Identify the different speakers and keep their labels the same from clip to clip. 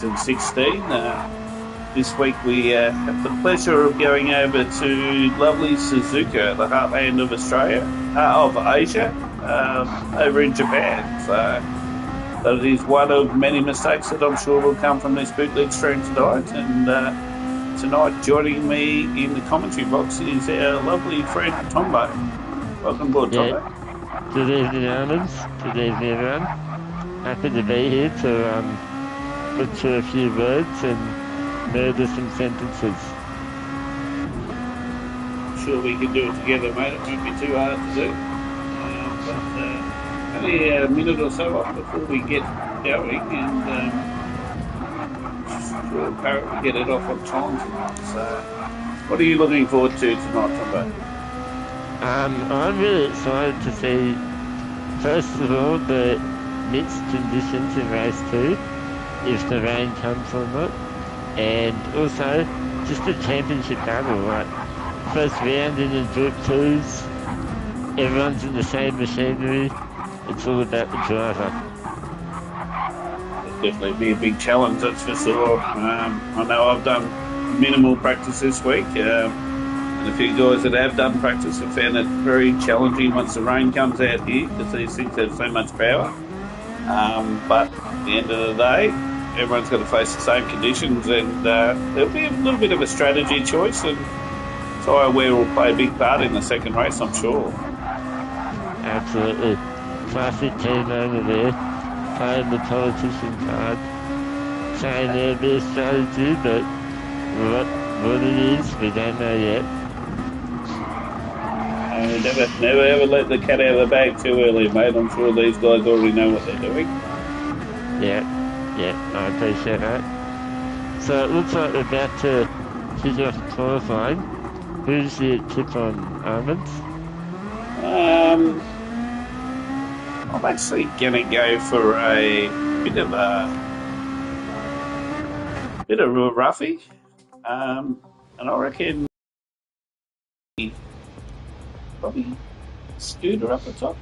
Speaker 1: 2016. This week we have the pleasure of going over to lovely Suzuka, the heartland of Australia, of Asia, over in Japan. So it is one of many mistakes that I'm sure will come from this bootleg stream tonight. And tonight, joining me in the commentary box is our lovely friend Tombo. Welcome aboard, Tombo.
Speaker 2: Good evening, Arminds. Good evening, everyone. Happy to be here to butcher a few words and murder some sentences.
Speaker 1: Sure we can do it together, mate. It won't be too hard to do. Only a minute or so off before we get going, and sure Parrot will get it off on time tonight. So, what are you looking forward to tonight, Tombo?
Speaker 2: I'm really excited to see, first of all, the mixed conditions in race 2, if the rain comes or not, and also just the championship battle, like first round in the Group 2s, everyone's in the same machinery, it's all about the driver.
Speaker 1: It'll definitely be a big challenge, that's for sure. I know I've done minimal practice this week, and a few guys that have done practice have found it very challenging once the rain comes out here, because these things have so much power. But at the end of the day, everyone's got to face the same conditions, and there'll be a little bit of a strategy choice, and tyre wear will play a big part in the second race, I'm sure.
Speaker 2: Absolutely. Classic team over there, playing the politician card, saying there'll be a strategy, but what it is, we don't know yet.
Speaker 1: Never ever let the cat out of the bag too early, mate. I'm sure these guys already know what they're doing.
Speaker 2: Yeah, I appreciate that. So it looks like we're about to kick off qualifying. Who's your tip on Arminds?
Speaker 1: I'm actually going to go for a bit of a roughie, and I reckon probably Scooter up the top.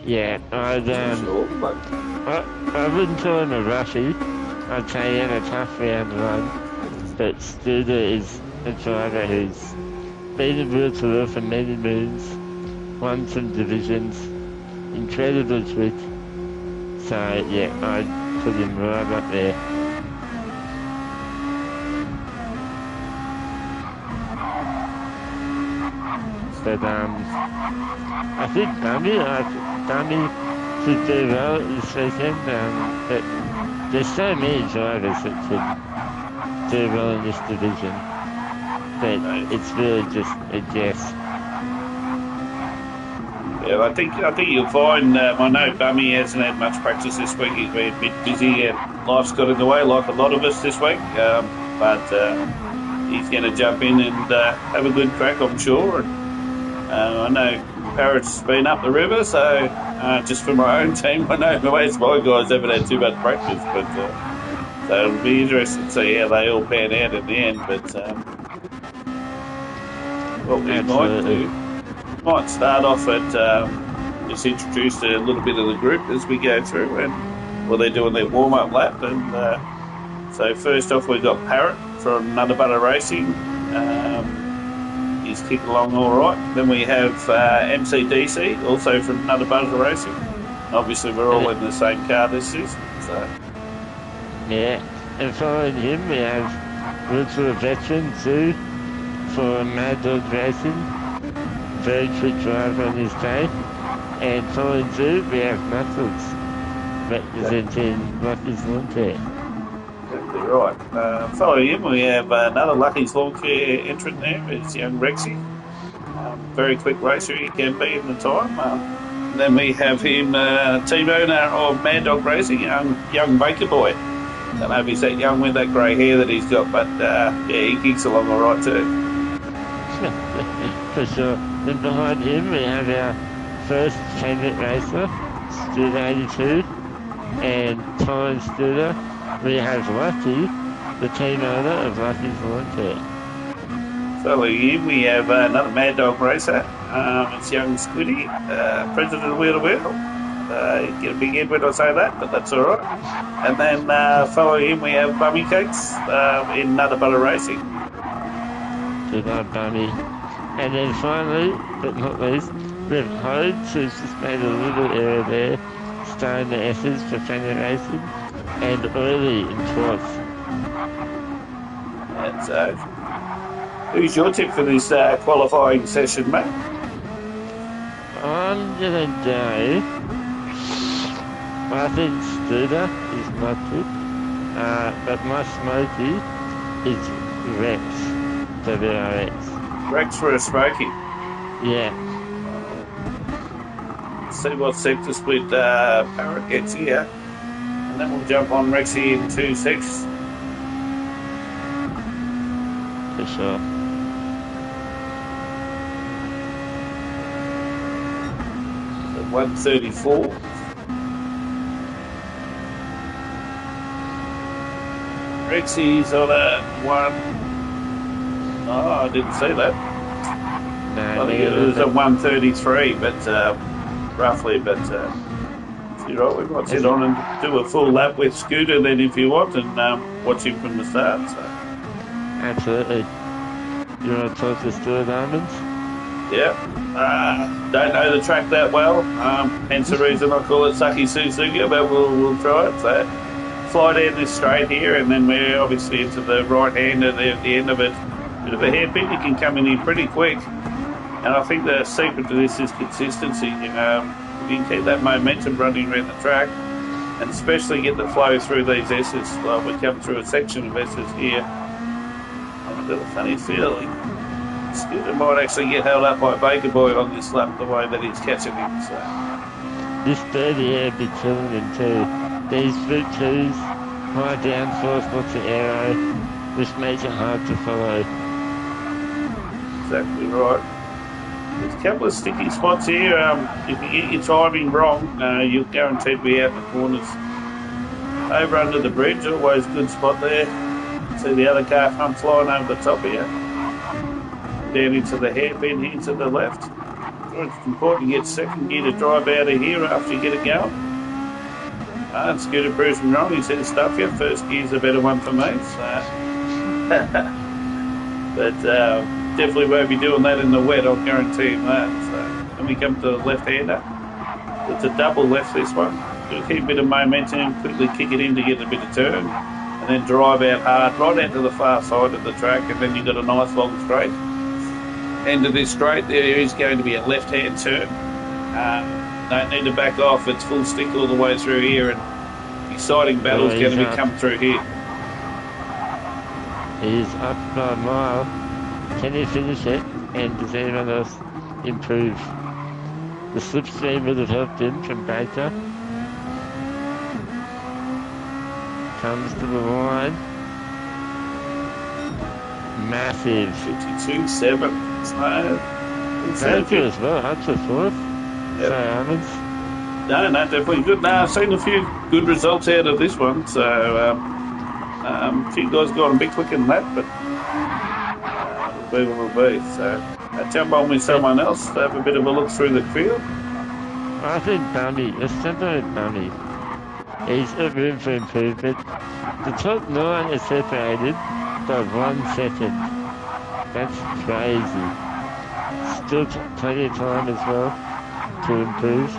Speaker 2: Yeah, I wouldn't call him a roughie. I'd say he had a tough round one, but Scooter is a driver who's been in Wheel for many moons, won some divisions, incredibly quick. So yeah, I'd put him right up there. But I think Dummy should do well this weekend, but there's so many drivers that could do well in this division that it's really just a guess.
Speaker 1: Yeah, I think you'll find. I know Bummy hasn't had much practice this week. He's been a bit busy, and life's got in the way, like a lot of us this week. But he's going to jump in and have a good crack, I'm sure. And I know Parrot's been up the river, so just for my own team, I know most of my guys haven't had too much practice, but so it'll be interesting to see how they all pan out in the end. But what we might start off at just introduce a little bit of the group as we go through, and they're doing their warm-up lap. And so first off, we've got Parrot from W2W Racing. He's kicked along all right. Then we have MCDC, also from W2W Racing. Obviously, we're all in the same car this season. So.
Speaker 2: Yeah, and following him, we have Virtual Veteran Zoo for Mad Dog Racing. Very quick driver on his day. And following Zoo, we have Muscles representing Lucky's Lawn Care.
Speaker 1: Exactly right. Following him, we have another Lucky's Lawn Care entrant there. It's young Rexy. Very quick racer he can be in the time. Then we have him, team owner of Mad Dog Racing, young Baker Boy. Don't know if he's that young with that grey hair that he's got, but he kicks along all right too.
Speaker 2: For sure. Then behind him we have our first favourite racer, Studer 82, and following Studer we have Lucky, the team owner of Lucky's Lawn Care.
Speaker 1: Following him we have another Mad Dog racer, it's young Squiddy, president of Wheel to Wheel. Get a big head when I say that, but that's all right. And then following him, we have Bummy Cakes in Nutter Butter Racing.
Speaker 2: Good on Bummy. And then finally, but not least, we have Hodes, who's just made a little error there, starring the S's for Fanny Racing, and Early in 12th.
Speaker 1: And so, who's your tip for this qualifying session, mate?
Speaker 2: I'm gonna go. I think Scooter is my tip, but my smoky is Rex, WRX.
Speaker 1: Rex for a smoky.
Speaker 2: Yeah.
Speaker 1: See what sector split Parrot gets here. And then we'll jump on Rexy in 2-6.
Speaker 2: For sure.
Speaker 1: So 134. Rexy's on a 1. Oh, I didn't see that.
Speaker 2: No,
Speaker 1: I think it was a 133, but roughly. But you're right, we might sit on and do a full lap with Scooter then if you want, and watch him from the start. So.
Speaker 2: Absolutely. You want to talk to Stuart Almonds?
Speaker 1: Yeah. Don't know the track that well, hence the reason I call it Sucky Suzuka, but we'll try it. So fly down this straight here, and then we're obviously into the right hand at the end of it. Bit of a hairpin, you can come in here pretty quick. And I think the secret to this is consistency. You can keep that momentum running around the track, and especially get the flow through these S's. Like we come through a section of S's here. I've got a funny feeling Scooter might actually get held up by Baker Boy on this lap, the way that he's catching him. So.
Speaker 2: This third here be killing him too. These root twos, high downforce, lots of aero, which makes it hard to follow.
Speaker 1: Exactly right. There's a couple of sticky spots here. If you get your timing wrong, you'll guaranteed be out in the corners. Over under the bridge, always a good spot there. See the other car come flying over the top here. Down into the hairpin here to the left. It's important to get second gear to drive out of here after you get it going. And Scooter proves me wrong. He said stuff here. First gear's a better one for me. So. But definitely won't be doing that in the wet, I'll guarantee him that. So when we come to the left-hander, it's a double left this one. Got to keep a bit of momentum, quickly kick it in to get a bit of turn, and then drive out hard, right out to the far side of the track, and then you've got a nice long straight. End of this straight, there is going to be a left-hand turn. Don't need to back off, it's full stick all the way through here, and exciting battle's going to be come through here.
Speaker 2: He's up by a mile. Can he finish it? And does anyone else improve? The slipstream would have helped him from Baker. Comes to the line. Massive.
Speaker 1: 52.7.
Speaker 2: Baker as well, up to fourth.
Speaker 1: Yep.
Speaker 2: So Almonds.
Speaker 1: No, definitely good. No, I've seen a few good results out of this one, so a few guys got a bit quicker than that, but will be what will be. So jump on with someone else to have a bit of a look through the field.
Speaker 2: I think Bummy, let's jump on with Bummy. He's got room for improvement. The top 9 are separated by 1 second. That's crazy. Still plenty of time as well to improve.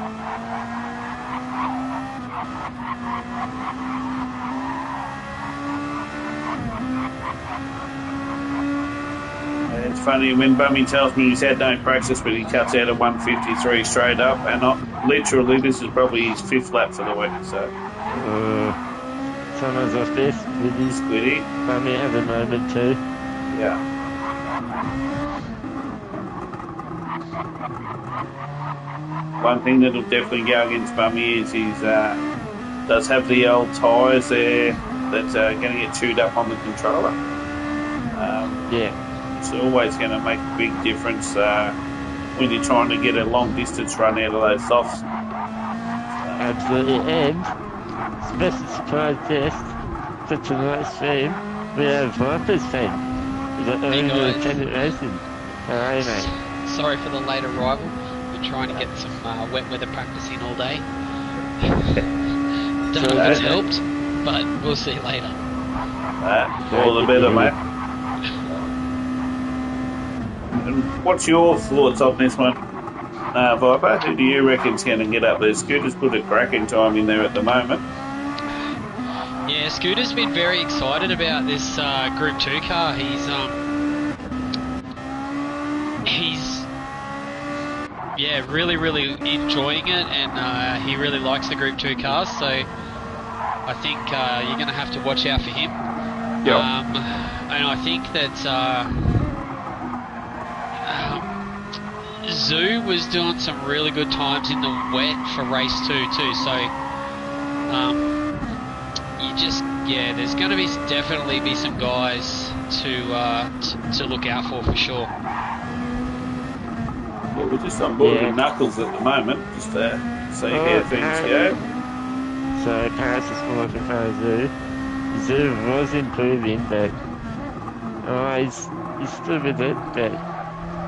Speaker 1: It's funny when Bummy tells me he's had no practice, but he cuts out a 153 straight up, and literally this is probably his 5th lap for the week. So
Speaker 2: someone's off this with his
Speaker 1: Squiddy.
Speaker 2: Bummy has a moment too.
Speaker 1: Yeah. One thing that'll definitely go against Bummy is he does have the old tyres there that are going to get chewed up on the controller.
Speaker 2: Yeah.
Speaker 1: It's always going to make a big difference when you're trying to get a long distance run out of those softs.
Speaker 2: Absolutely. And special surprise guest for tonight's stream, we have Viper's fan. The owner of Tenant Racing. How are you, mate?
Speaker 3: Sorry for the late arrival. We're trying to get some wet weather practice in all day. Don't know if it's helped, but we'll see later.
Speaker 1: All the better, mate. And what's your thoughts on this one, Viper? Who do you reckon's going to get up there? Scooter's put a cracking time in there at the moment.
Speaker 3: Yeah, Scooter's been very excited about this Group 2 car. He's really, really enjoying it, and he really likes the Group 2 cars, so I think you're going to have to watch out for him.
Speaker 1: Yep.
Speaker 3: And I think that Zoo was doing some really good times in the wet for race 2 too, so there's going to be definitely be some guys to look out for sure.
Speaker 1: Yeah, we're just on board with Knuckles at the moment, just to see how things go.
Speaker 2: So Paris is qualifying Zoo. Zoo was improving, but he's still with it, but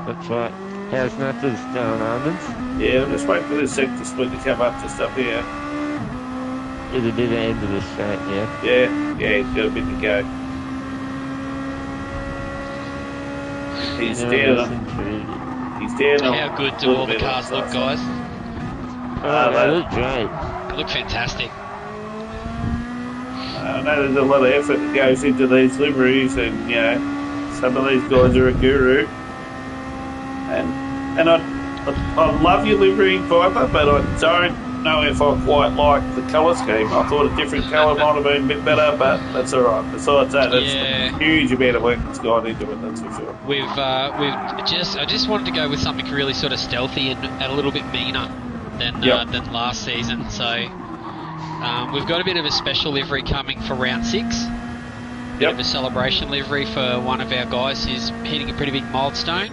Speaker 2: that's right. How's Knuckles going, Almonds?
Speaker 1: Yeah, I'm just waiting for the sector split to come up just up here.
Speaker 2: It'll be the end of the straight, yeah?
Speaker 1: Yeah, he's got a bit to go. He's down.
Speaker 3: How good do all the cars look, guys?
Speaker 2: They look great.
Speaker 3: They look fantastic.
Speaker 1: I know there's a lot of effort that goes into these liveries, and some of these guys are a guru. And I love your livery, Viper, but I don't know if I quite like the colour scheme. I thought a different colour might have been a bit better, but that's all right. Besides that, that's a huge amount of work that's gone into it, that's for sure.
Speaker 3: I just wanted to go with something really sort of stealthy and a little bit meaner than last season. So we've got a bit of a special livery coming for round 6. Bit of a celebration livery for one of our guys who's hitting a pretty big milestone.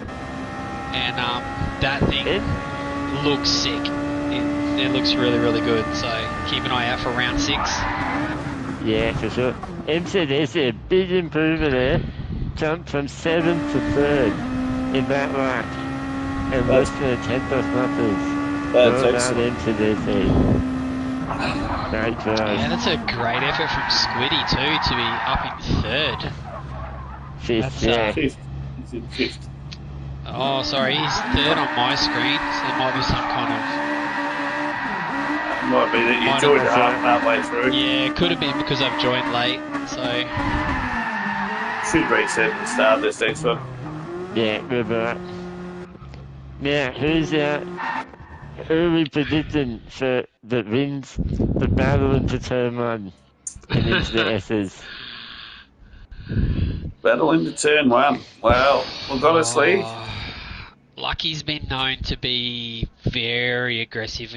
Speaker 3: And that thing looks sick. It looks really, really good. So keep an eye out for round 6.
Speaker 2: Yeah, for sure. MCD's a big improver there. Jumped from 7th to 3rd in that lap. And less than a 10th off Knuckles.
Speaker 1: That's excellent.
Speaker 2: MCDC. Great drive.
Speaker 3: Yeah, that's a great effort from Squiddy too to be up in 3rd.
Speaker 2: 5th,
Speaker 1: He's in 5th.
Speaker 3: Oh, sorry, he's 3rd on my screen, so there might be some kind of...
Speaker 1: Might be that you joined halfway through.
Speaker 3: Yeah, it could have been because I've joined late, so...
Speaker 1: Should reset and start this next one.
Speaker 2: Yeah, we're right. Now, who's out? Who are we predicting that wins the battle into turn 1 and into the S's?
Speaker 1: Battle into turn 1. Well, we've got to see.
Speaker 3: Lucky's been known to be very aggressive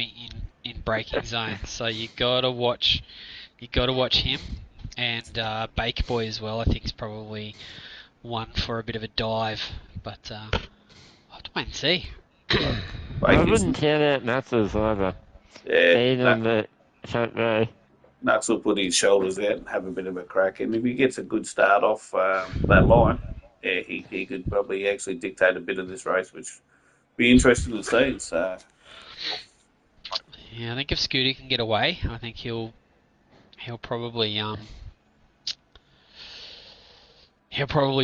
Speaker 3: in braking zones, so you gotta watch him, and Bake Boy as well. I think is probably one for a bit of a dive, but I'll have to wait and see.
Speaker 2: I wouldn't count out Knuckles either.
Speaker 1: Yeah,
Speaker 2: being on the front row.
Speaker 1: Nuts will put his shoulders out and have a bit of a crack, and if he gets a good start off that line, yeah, he could probably actually dictate a bit of this race, which would be interesting to see. So,
Speaker 3: yeah, I think if Scooty can get away, I think he'll probably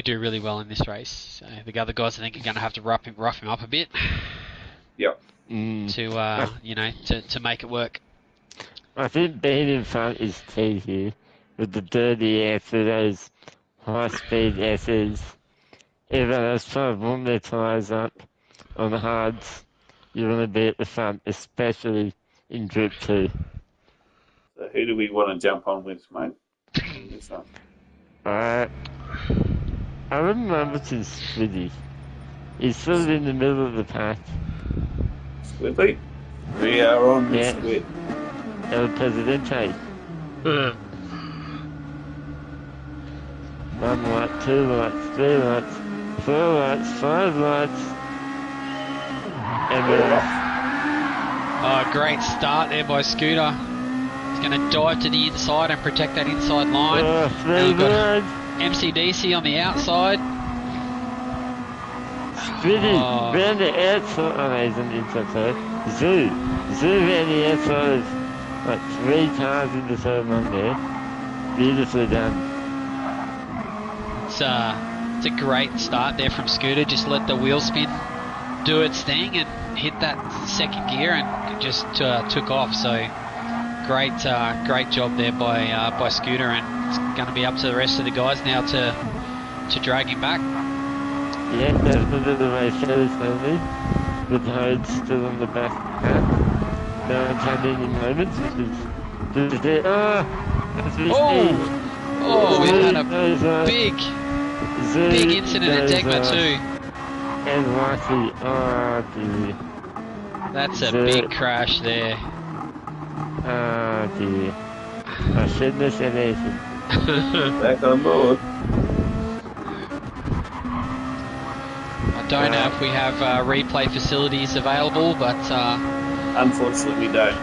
Speaker 3: do really well in this race. The other guys I think are going to have to rough him up a bit.
Speaker 1: Yep.
Speaker 3: To make it work.
Speaker 2: I think being in front is key here with the dirty air through those high-speed S's. Everyone else trying to warm their tyres up on the hards. You want to be at the front, especially in Group 2.
Speaker 1: So who do we want to jump on with, mate?
Speaker 2: I wouldn't run between Squiddy. He's sort of in the middle of the pack.
Speaker 1: Squiddy? We are on the Squid.
Speaker 2: El Presidente. 1 light, 2 lights, 3 lights, 4 lights, 5 lights. And we're off.
Speaker 3: Oh, great start there by Scooter. He's going to dive to the inside and protect that inside line.
Speaker 2: Oh, 3 lines.
Speaker 3: MCDC on the outside.
Speaker 2: Squiddy round the outside. Oh no, he's on the inside, sorry. Zoo round the outside of Like 3 cars in the turn 1 there. Beautifully done.
Speaker 3: It's a great start there from Scooter. Just let the wheel spin do its thing and hit that second gear and just took off. So great job there by Scooter, and it's going to be up to the rest of the guys now to drag him back.
Speaker 2: Yeah, definitely the race goes slowly, with Hode still on the back path. No one's had any moments, which is there.
Speaker 3: We've had a big incident at Degma too.
Speaker 2: And Lucky, dear.
Speaker 3: That's a big crash there.
Speaker 2: Dear. I shouldn't have said anything.
Speaker 1: Back on board.
Speaker 3: I don't know if we have replay facilities available, but
Speaker 1: unfortunately we don't.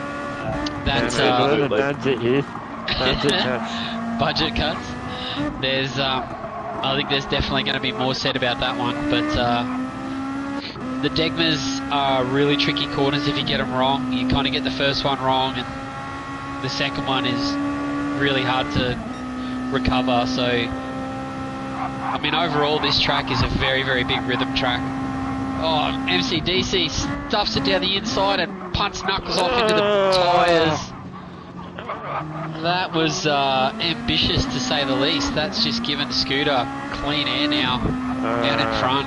Speaker 3: That's
Speaker 2: budget here. Budget cuts.
Speaker 3: Budget cuts. There's I think there's definitely going to be more said about that one, but the Degmas are really tricky corners if you get them wrong. You kind of get the first one wrong, and the second one is really hard to recover. So, I mean, overall, this track is a very, very big rhythm track. Oh, MCDC stuffs it down the inside and punts Knuckles off into the tyres. That was ambitious, to say the least. That's just given Scooter clean air now out in front.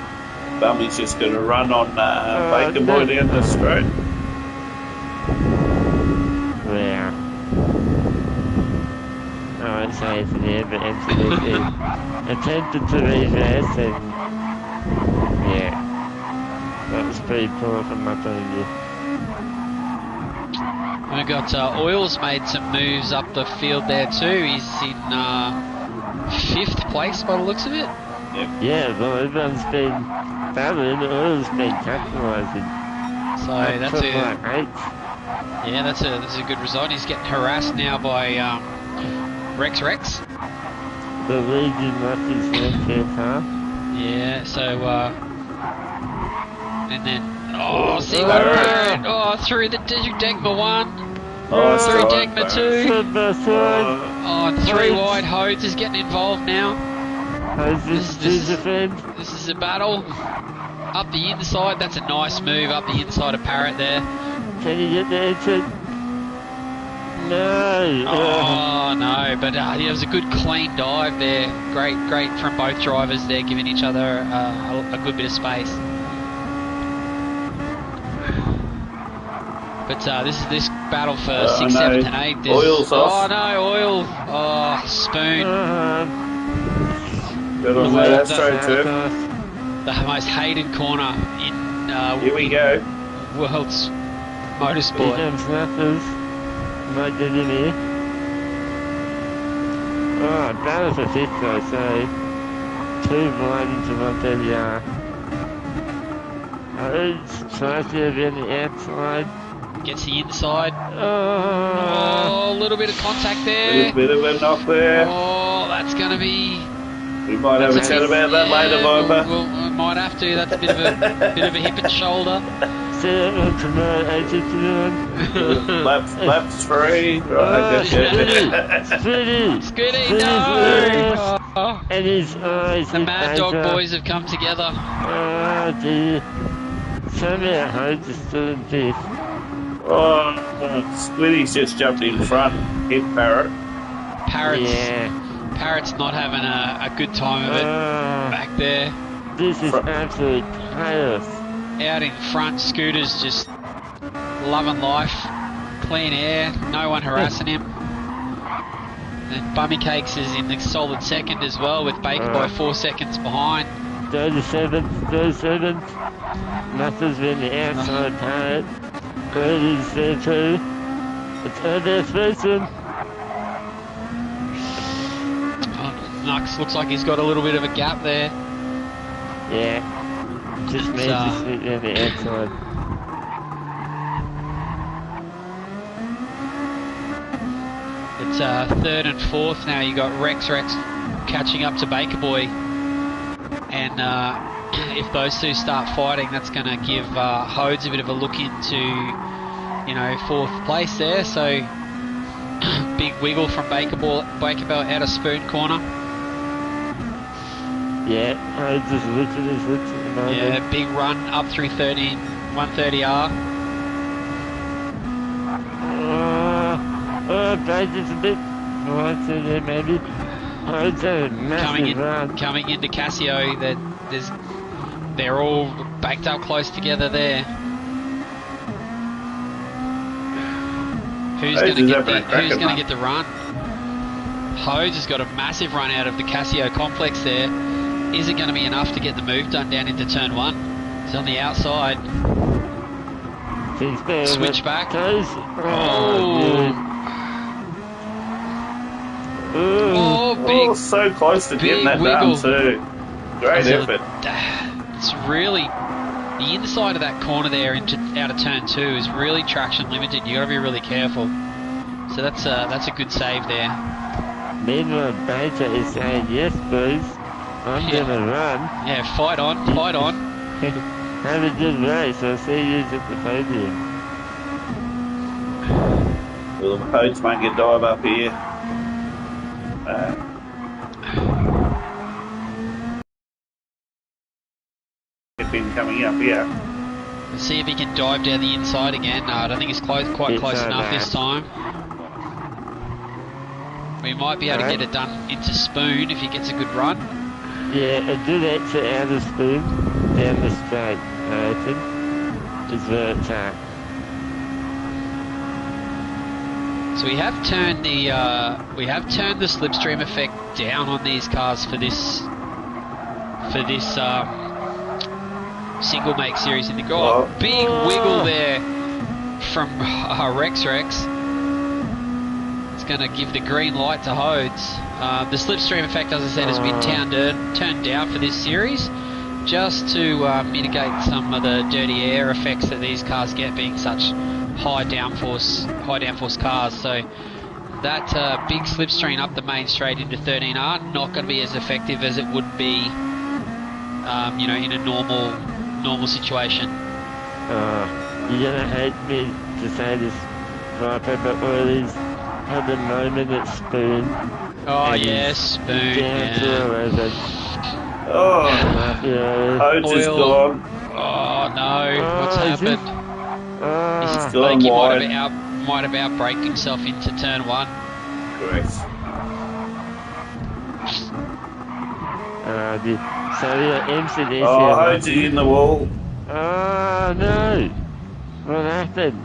Speaker 1: Bummy's just going to run on Bacon Boy down the straight.
Speaker 2: Yeah. I won't say anything there, but MCDC attempted to reverse, and yeah, that was pretty poor from my point of view.
Speaker 3: We've got Oils made some moves up the field there too. He's in 5th place by the looks of it.
Speaker 1: Yep.
Speaker 2: Yeah, well, everyone's been battling. Oil's been capitalising.
Speaker 3: So that's a good result. He's getting harassed now by Rex.
Speaker 2: The Legion left his left-hand half.
Speaker 3: Yeah, so and then see what Parrot through the Degma 1. Through Degma 2. And 3 wide. Hodes is getting involved now. This is a battle. Up the inside, that's a nice move up the inside of Parrot there.
Speaker 2: Can you get the exit? No.
Speaker 3: Oh no, but it was a good clean dive there. Great from both drivers there, giving each other a good bit of space. But this battle for 6th, 7th and 8th is...
Speaker 1: Oil's off.
Speaker 3: Oh no, Oil. Oh, Spoon.
Speaker 1: Good on that straight too.
Speaker 3: The most hated corner in
Speaker 1: here we go.
Speaker 3: World's motorsport.
Speaker 2: Might get in here. Oh, battle for 5th though, so 2 blind into 130. Tries to be on the outside.
Speaker 3: Gets the inside. Oh, a little bit of contact there.
Speaker 1: A bit of a knock there.
Speaker 3: Oh, that's going to be...
Speaker 1: We might have a chat about that later, Viper.
Speaker 3: We might have to. That's a bit of a hip and shoulder.
Speaker 1: Lap 3. Right.
Speaker 3: Scooty, no!
Speaker 2: And his eyes.
Speaker 3: The Mad Dog boys have come together.
Speaker 2: Oh dear. Somehow Hodes is still in 5th.
Speaker 1: Oh, Squiddy's just jumped in front. Hit Parrot.
Speaker 3: Parrot's not having a good time of it back there.
Speaker 2: This is absolute chaos.
Speaker 3: Out in front, Scooter's just loving life. Clean air, no one harassing him. And Bummy Cakes is in the solid 2nd as well, with Baker by 4 seconds behind.
Speaker 2: 37th. Nothing's been the outside Parrot. Bird is there too. It's over Spacing.
Speaker 3: Nux looks like he's got a little bit of a gap there.
Speaker 2: Yeah. Just made to sit on the outside.
Speaker 3: It's 3rd and 4th now. You got Rex catching up to Baker Boy, and if those two start fighting, that's going to give Hodes a bit of a look into, 4th place there. So big wiggle from Bakerbell out of Spoon corner.
Speaker 2: Yeah, I just looked at his lips at the moment.
Speaker 3: Yeah, big run up through 130R.
Speaker 2: Brad is a bit lighter there maybe. Oh, it's a massive run.
Speaker 3: Coming into Casio, they're all backed up close together there. Who's going to get the run? Hodes has got a massive run out of the Casio complex there. Is it going to be enough to get the move done down into turn 1? He's on the outside. Switch back. Big,
Speaker 1: so close to getting that
Speaker 3: wiggle.
Speaker 1: done too. Great effort.
Speaker 3: It's really the inside of that corner there out of turn 2 is really traction limited. You got to be really careful. So that's a good save there.
Speaker 2: Meanwhile, Beta is saying, yes, please. I'm gonna run.
Speaker 3: Yeah, fight on.
Speaker 2: Have a good race. I'll see you at the podium.
Speaker 1: Well, the Hodes might get dive up here. Been coming up here.
Speaker 3: Let's see if he can dive down the inside again. No, I don't think he's quite close enough this time. We might be able to get it done into Spoon if he gets a good run.
Speaker 2: Yeah, a good exit out of Spoon down the straight, I reckon, is where it's at.
Speaker 3: So we have turned the slipstream effect down on these cars for this single make series in the big wiggle there from Rex. It's going to give the green light to Hodes. The slipstream effect, as I said, has been turned down for this series, just to mitigate some of the dirty air effects that these cars get, being such high downforce cars. So that big slipstream up the main straight into 13R not going to be as effective as it would be, in a normal situation.
Speaker 2: You're gonna hate me to say this, Viper, but Oilers had a moment at Spoon.
Speaker 3: Oh yeah, Spoon.
Speaker 2: Down to 11.
Speaker 1: Hodes is gone.
Speaker 3: Oh no, what's happened?
Speaker 1: He's gone wide.
Speaker 3: Might have outbraked himself into turn 1.
Speaker 1: Correct.
Speaker 2: So MCDC.
Speaker 1: Hodes is in the wall.
Speaker 2: Oh no! What happened?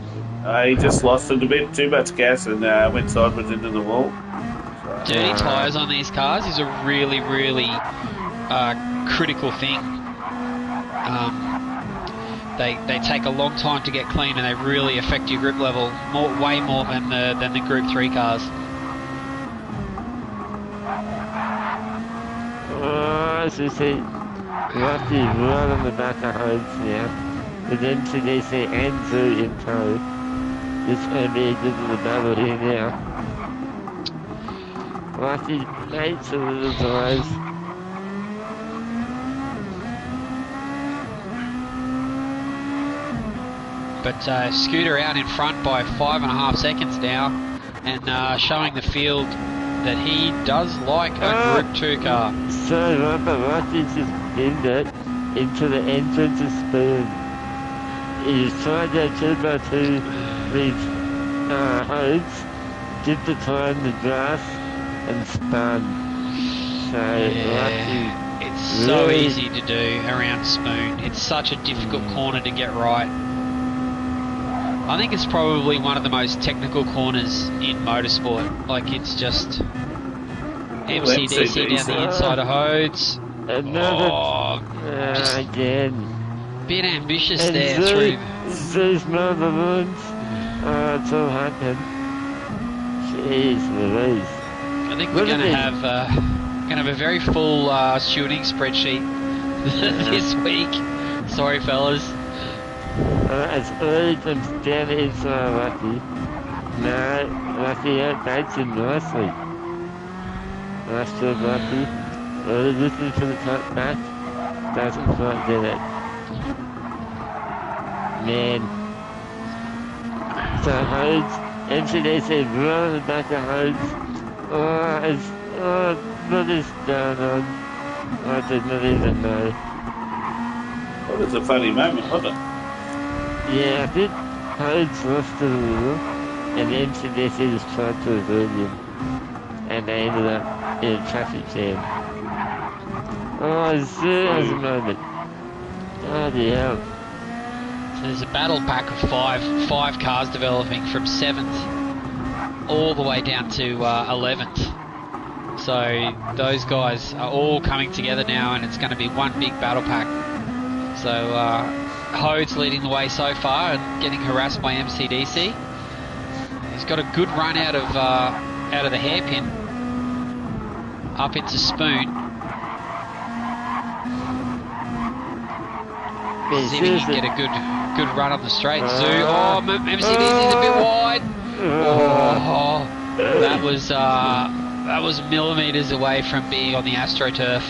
Speaker 1: He just lost it a bit, too much gas, and went sideways into the wall.
Speaker 3: Dirty tyres on these cars is a really, really critical thing. They take a long time to get clean, and they really affect your grip level way more than the Group 3 cars.
Speaker 2: So you see, Rusty right on the back of Hodes now, with MCDC and Zoo in tow. This is going to be a good little battle here now. Rusty makes a little delays.
Speaker 3: But Scooter out in front by 5.5 seconds now, and showing the field that he does like a Group 2 car.
Speaker 2: So Rusty just pinned it into the entrance of Spoon. He's trying to 2x2 with Hodes, did the time the grass and spun. So Rusty,
Speaker 3: it's so easy to do around Spoon. It's such a difficult corner to get right. I think it's probably one of the most technical corners in motorsport. Like, it's just MCDC down the inside of Hodes.
Speaker 2: Another again.
Speaker 3: Bit ambitious
Speaker 2: And
Speaker 3: there through.
Speaker 2: Zeus mother runs. It's all happened. Jeez Louise.
Speaker 3: I think we're going to have a very full shooting spreadsheet this week. Sorry, fellas.
Speaker 2: As early comes down inside Lucky. No, Lucky outbaits him nicely. Nice job, Lucky. Looking for the cut back. Doesn't quite get it. Man. So Hodes MCDC right on the back of Hodes. What is going on? I did not even know.
Speaker 1: That was a funny moment, wasn't it?
Speaker 2: Yeah, I think Hodes lost a little, and the MCDC just tried to avoid him. And they ended up in a traffic jam. Oh, Zoo has a moment. Bloody hell.
Speaker 3: So there's a battle pack of five cars developing from 7th all the way down to 11th. So those guys are all coming together now, and it's going to be one big battle pack. So Hode's leading the way so far and getting harassed by MCDC. He's got a good run out of the hairpin up into Spoon. See if he can get a good run on the straight. Zoo. Oh, MCDC's a bit wide. Oh, that was millimetres away from being on the AstroTurf.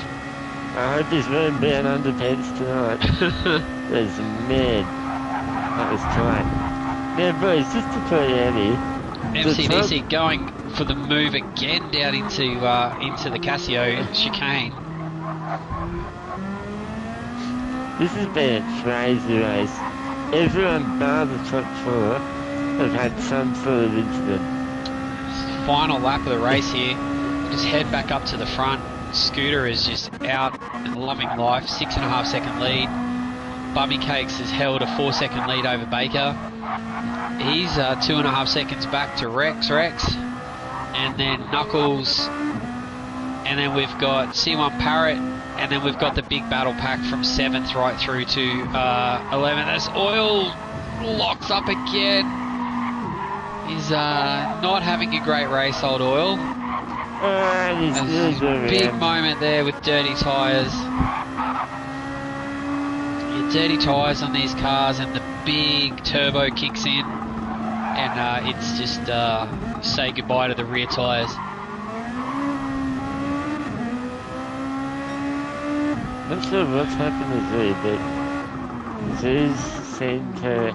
Speaker 2: I hope he's wearing brown underpants tonight. That's mad. That was tight. Yeah, boys, just to put it out here.
Speaker 3: MCDC going for the move again down into the Casio chicane.
Speaker 2: This has been a crazy race. Everyone bar the top 4 have had some sort of incident.
Speaker 3: Final lap of the race here. Just head back up to the front. Scooter is just out and loving life. 6.5 second lead. Bummy Cakes has held a 4-second lead over Baker. He's 2.5 seconds back to Rex. And then Knuckles. And then we've got C1 Parrot. And then we've got the big battle pack from 7th right through to 11th. As Oil locks up again. He's not having a great race, old Oil. Big moment there with dirty tyres. Dirty tyres on these cars, and the big turbo kicks in. And it's just say goodbye to the rear tyres.
Speaker 2: Not sure what's happened to Zoo, but Zoo's seemed to...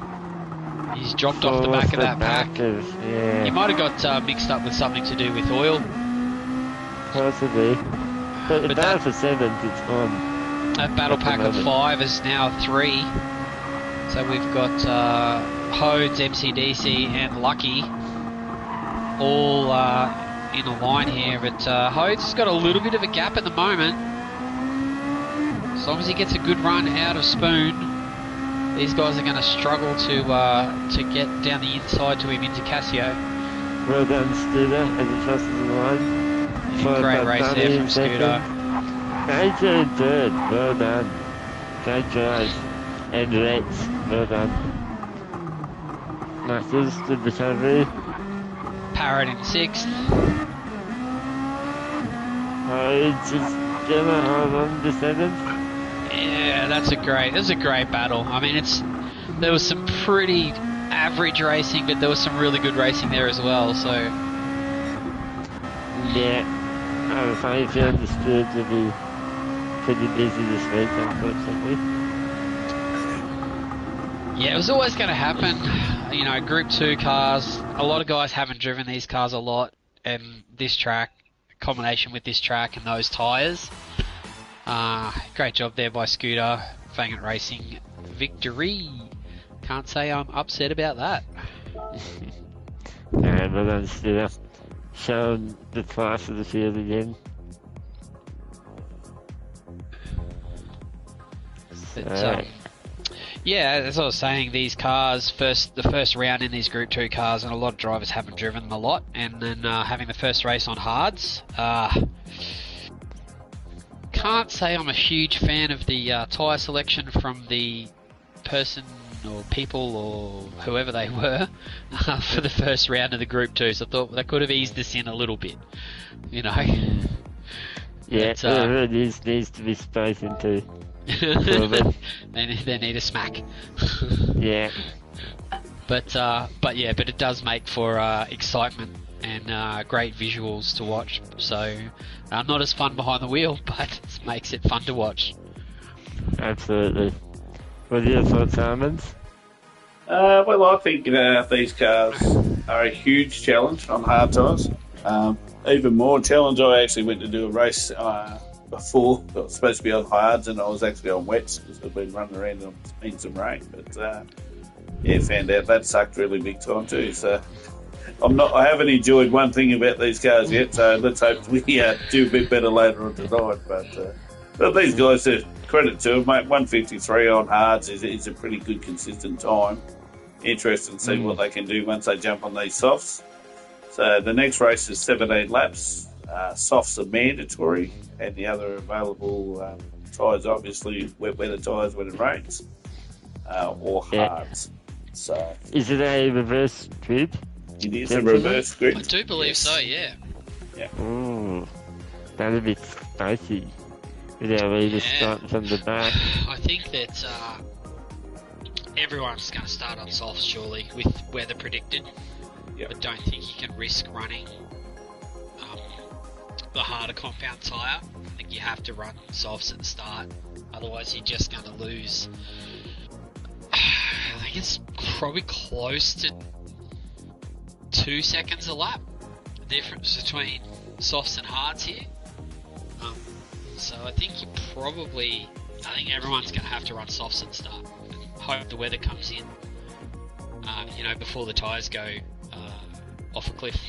Speaker 3: He's dropped off the back of that pack.
Speaker 2: Yeah.
Speaker 3: He might have got mixed up with something to do with oil.
Speaker 2: Possibly. But the battle for 7th, it's on.
Speaker 3: That battle pack of 5 is now 3. So we've got Hodes, MCDC and Lucky all in a line here. But Hodes has got a little bit of a gap at the moment. As long as he gets a good run out of Spoon, these guys are going to struggle to get down the inside to him into Casio.
Speaker 2: Well done, Scooter, as he crosses the line.
Speaker 3: Yeah, great race there from Scooter.
Speaker 2: AJ in 3rd, well done. Great drive. And Rex, well done. Knuckles, good recovery.
Speaker 3: Parrot in 6th.
Speaker 2: Hodes is going to hold on to 7th.
Speaker 3: Yeah, that's a great battle. I mean, there was some pretty average racing, but there was some really good racing there as well. So
Speaker 2: yeah, I was hoping for understood to be pretty busy this week, unfortunately.
Speaker 3: Yeah, it was always going to happen. You know, Group 2 cars. A lot of guys haven't driven these cars a lot, and this track, combination with this track and those tyres. Great job there by Scooter. Fangit Racing victory. Can't say I'm upset about that.
Speaker 2: Well done, Scooter. Showing the class of the field again.
Speaker 3: But, yeah, as I was saying, these cars, the first round in these Group 2 cars, and a lot of drivers haven't driven them a lot, and then having the first race on hards. Can't say I'm a huge fan of the tyre selection from the person or people or whoever they were for the first round of the Group 2, so I thought they could have eased this in a little bit, you know.
Speaker 2: Yeah, it needs to be spoken to.
Speaker 3: They need a smack.
Speaker 2: Yeah.
Speaker 3: But it does make for excitement and great visuals to watch. So not as fun behind the wheel, but it makes it fun to watch.
Speaker 2: Absolutely. What are your thoughts, Armand?
Speaker 1: Well, I think these cars are a huge challenge on hard tyres. Even more challenge, I actually went to do a race before. I was supposed to be on hards, and I was actually on wets because I've been running around in some rain. But found out that sucked really big time too. So I haven't enjoyed one thing about these cars yet. So let's hope we do a bit better later on tonight. But these guys, credit to them, mate. 153 on hards is a pretty good consistent time. Interesting to see what they can do once they jump on these softs. So the next race is 17 laps. Softs are mandatory, and the other available tyres, obviously, wet weather tyres when it rains, or hards. So
Speaker 2: is it a reverse grid?
Speaker 1: It is a reverse grid.
Speaker 3: I do believe so, yeah.
Speaker 2: Ooh, that'd be spicy. Without leaders starting from the back.
Speaker 3: I think that everyone's going to start on softs, surely, with weather predicted. But don't think you can risk running the harder compound tyre. I think you have to run softs at the start, otherwise you're just going to lose. I think it's probably close to 2 seconds a lap, the difference between softs and hards here. So I think everyone's going to have to run softs at the start. Hope the weather comes in, before the tyres go off a cliff.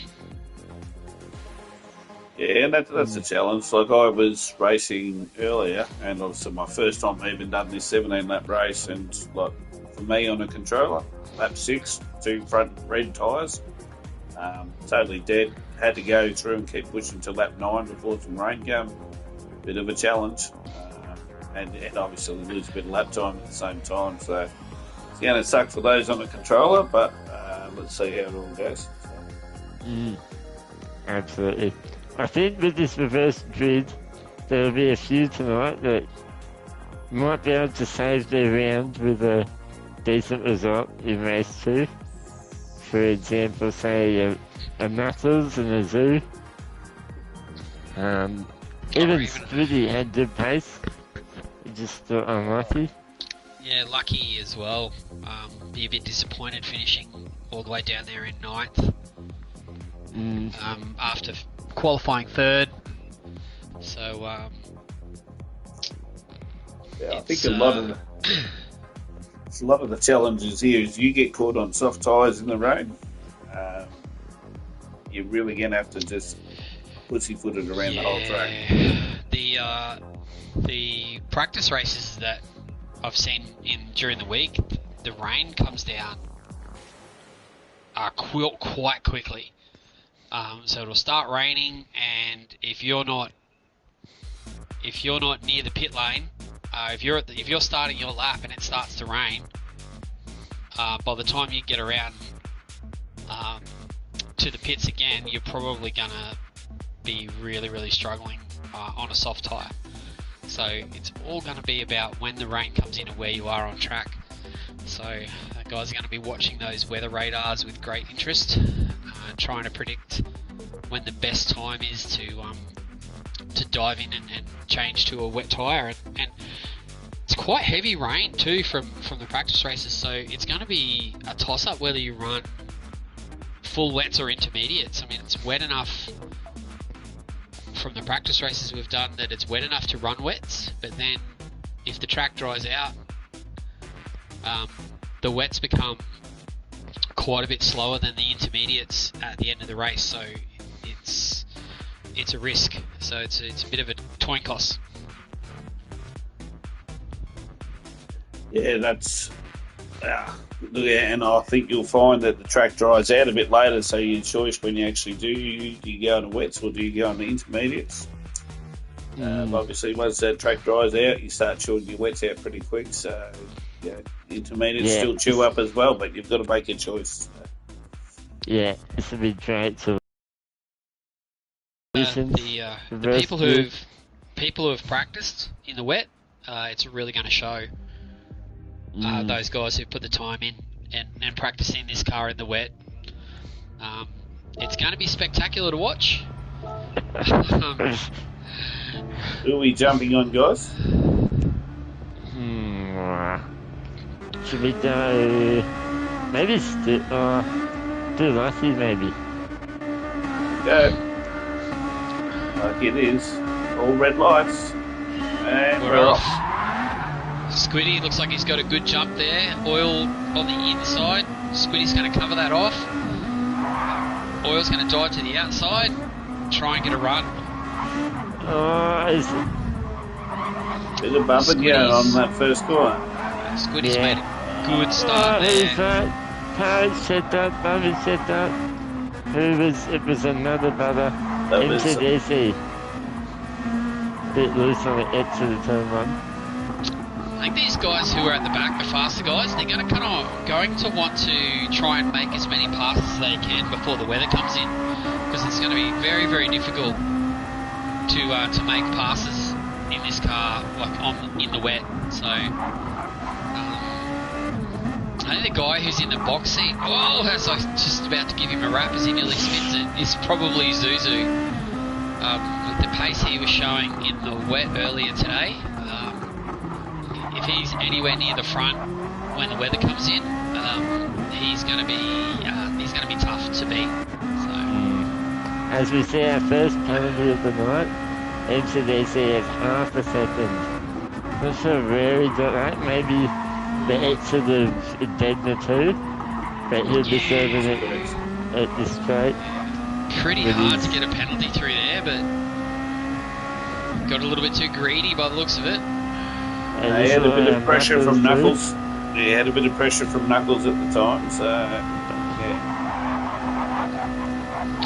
Speaker 1: Yeah, and that's a challenge. Like, I was racing earlier, and obviously my first time even done this 17-lap race, and like for me on a controller, lap 6, 2 front red tyres, totally dead. Had to go through and keep pushing to lap 9 before some rain came. Bit of a challenge, and obviously lose a bit of lap time at the same time. So it's going to suck for those on the controller, but let's see how it all goes.
Speaker 2: Absolutely. I think with this reverse grid, there'll be a few tonight that might be able to save their round with a decent result in race 2. For example, say a Knuckles and a Zoo. Even Smitty had good pace. He just unlucky.
Speaker 3: Yeah, lucky as well. Be a bit disappointed finishing all the way down there in 9th. After qualifying 3rd. So,
Speaker 1: I think a lot of the challenges here is you get caught on soft tyres in the rain. You're really going to have to just pussyfooted around the whole track.
Speaker 3: The practice races that I've seen during the week, the rain comes down quite quickly. So it'll start raining, and if you're not near the pit lane, if you're starting your lap and it starts to rain, by the time you get around to the pits again, you're probably gonna be really, really struggling on a soft tyre. So it's all going to be about when the rain comes in and where you are on track. So guys are going to be watching those weather radars with great interest, trying to predict when the best time is to dive in and change to a wet tyre. And it's quite heavy rain too from the practice races, so it's going to be a toss-up whether you run full wets or intermediates. I mean, it's wet enough from the practice races we've done that it's wet enough to run wets, but then if the track dries out, the wets become quite a bit slower than the intermediates at the end of the race, so it's a risk. So it's a bit of a coin toss.
Speaker 1: Yeah, and I think you'll find that the track dries out a bit later, so your choice when you actually do you go on the wets or do you go on the intermediates? Obviously, once that track dries out, you start chewing your wets out pretty quick, so intermediates still chew up as well, but you've got to make a choice.
Speaker 2: Yeah, this would be great to
Speaker 3: the people who have practiced in the wet, it's really going to show. Those guys who put the time in and practicing this car in the wet. It's going to be spectacular to watch.
Speaker 1: Who are we jumping on, guys?
Speaker 2: Should we go... Maybe Too lucky, maybe.
Speaker 1: Go. Like it is. All red lights. And
Speaker 3: We're off. Squiddy looks like he's got a good jump there. Oil on the inside. Squiddy's going to cover that off. Oil's going to dive to the outside. Try and get a run.
Speaker 1: Bit of bump and go on that first corner.
Speaker 3: Squiddy's made a good start there.
Speaker 2: Parrot set up, Bubby set up. It was another brother. MCDC. Bit loose on the edge of the turn one.
Speaker 3: I think these guys who are at the back, the faster guys, they're going to want to try and make as many passes as they can before the weather comes in, because it's going to be very, very difficult to make passes in this car in the wet. So I think the guy who's in the box seat, as I was just about to give him a rap as he nearly spins it, is probably Zuzu. With the pace he was showing in the wet earlier today, if he's anywhere near the front when the weather comes in, he's going to be tough to beat. So.
Speaker 2: As we see our first penalty of the night, MCDC has half a second. Not sure where he got that. Maybe the exit of Dedna too, but he'll be serving it at the straight.
Speaker 3: Pretty hard to get a penalty through there, but got a little bit too greedy by the looks of it.
Speaker 1: He had a bit of pressure from Knuckles. He had a bit of pressure from Knuckles at the time, so yeah.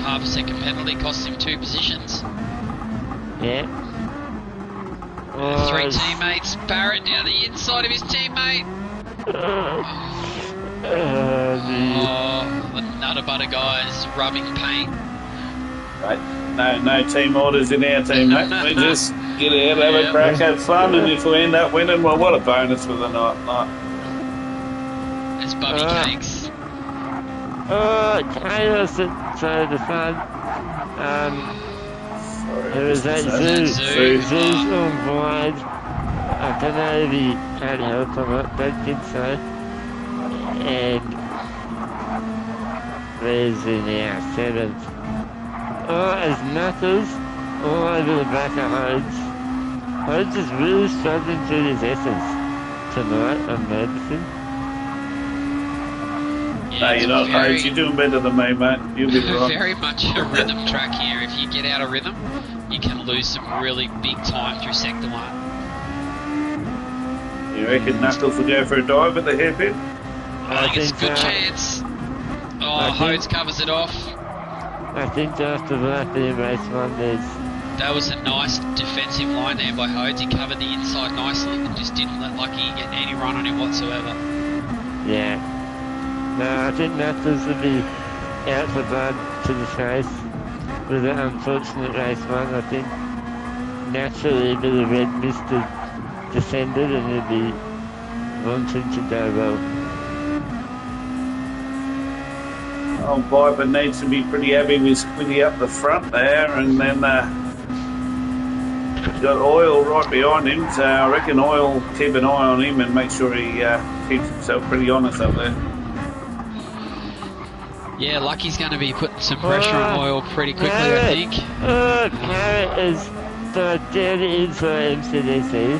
Speaker 3: Half a second penalty costs him 2 positions.
Speaker 2: Yeah.
Speaker 3: Three teammates. Barrett down the inside of his teammate. The Nutter Butter guys rubbing paint.
Speaker 1: Right. No team orders in our team, mate. We just get out, have a crack, have fun, and if we end up winning, well, what a bonus for the night.
Speaker 3: It's Bubby Cakes.
Speaker 2: Chaos so the fun. Who is that? Zoo's on wide. I don't know if he had help or not, don't think so. And where's he now? 7th. As Knuckles all over the back of Hodes. Hodes is really struggling through his essence tonight, I'm noticing.
Speaker 1: No, you're not, Hodes. You're doing better than me, mate. You'll be right.
Speaker 3: Very much a rhythm track here. If you get out of rhythm, you can lose some really big time through sector 1.
Speaker 1: You reckon Knuckles will go for a dive at the hairpin?
Speaker 3: I think it's a good chance. Hodes covers it off.
Speaker 2: I think after that, the race 1,
Speaker 3: that was a nice defensive line there by Hodes. He covered the inside nicely and just didn't let Lucky get any run on him whatsoever.
Speaker 2: Yeah. No, I think Knuckles will be out for blood to the race with an unfortunate race 1. I think naturally a bit of red mist has descended and he'll be wanting to go well.
Speaker 1: Old Viper needs to be pretty happy with Squiddy up the front there, and then got Oil right behind him, so I reckon Oil keep an eye on him and make sure he keeps himself pretty honest up there.
Speaker 3: Yeah, Lucky's going to be putting some pressure on Oil pretty quickly, I think.
Speaker 2: Parrot is down inside MCDC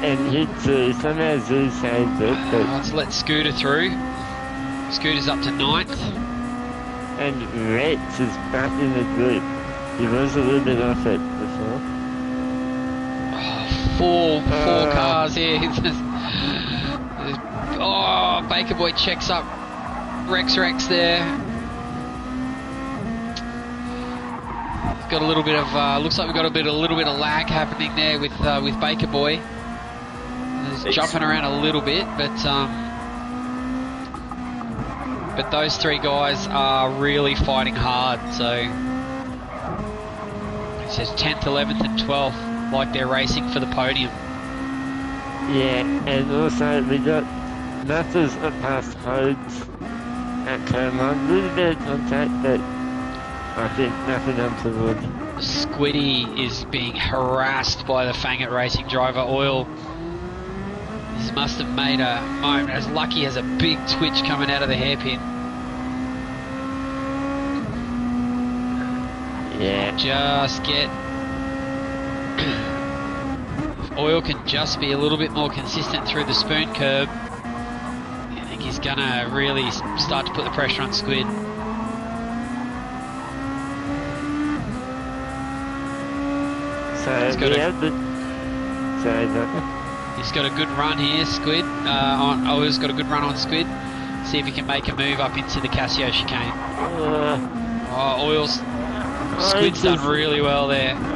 Speaker 2: and hit Zoo. Somehow Zoo saved it.
Speaker 3: Let's let Scooter through. Scooter's up to 9th.
Speaker 2: And Rex is back in the group. He was a little bit off it before.
Speaker 3: Four cars here. Baker Boy checks up Rex there. Got a little bit of looks like we've got a little bit of lag happening there with Baker Boy. He's jumping around a little bit, but those 3 guys are really fighting hard. So it says 10th, 11th, and 12th, like they're racing for the podium.
Speaker 2: Yeah, and also we got Knuckles up past Hodes at turn 1. A little bit of contact, but I think nothing untoward.
Speaker 3: Squiddy is being harassed by the Fangit Racing driver Oil. This must have made a moment as Lucky has a big twitch coming out of the hairpin.
Speaker 2: Yeah.
Speaker 3: just get... if Oil can just be a little bit more consistent through the spoon curb, I think he's going to really start to put the pressure on Squid.
Speaker 2: So
Speaker 3: He's got
Speaker 2: we
Speaker 3: a-
Speaker 2: have the... Sorry, no.
Speaker 3: He's got a good run here, Squid. Oil's got a good run on Squid. See if he can make a move up into the Casio chicane. Oil's... Squid's done really well there. Oh,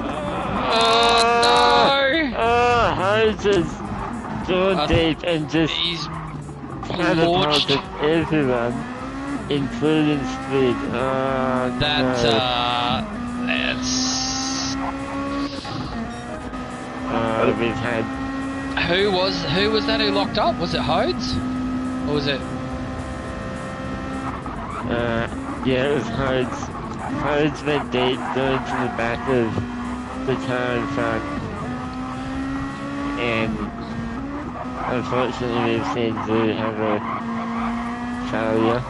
Speaker 3: no!
Speaker 2: Hose is drawn deep and just
Speaker 3: He's launched.
Speaker 2: catapulted everyone, including Squid. Oh,
Speaker 3: That's...
Speaker 2: we've had...
Speaker 3: Who was that who locked up? Was it Hodes? Or was it...
Speaker 2: yeah, it was Hodes. Hodes went deep, going to the back of the car in front. And unfortunately we've seen Zoo have a failure.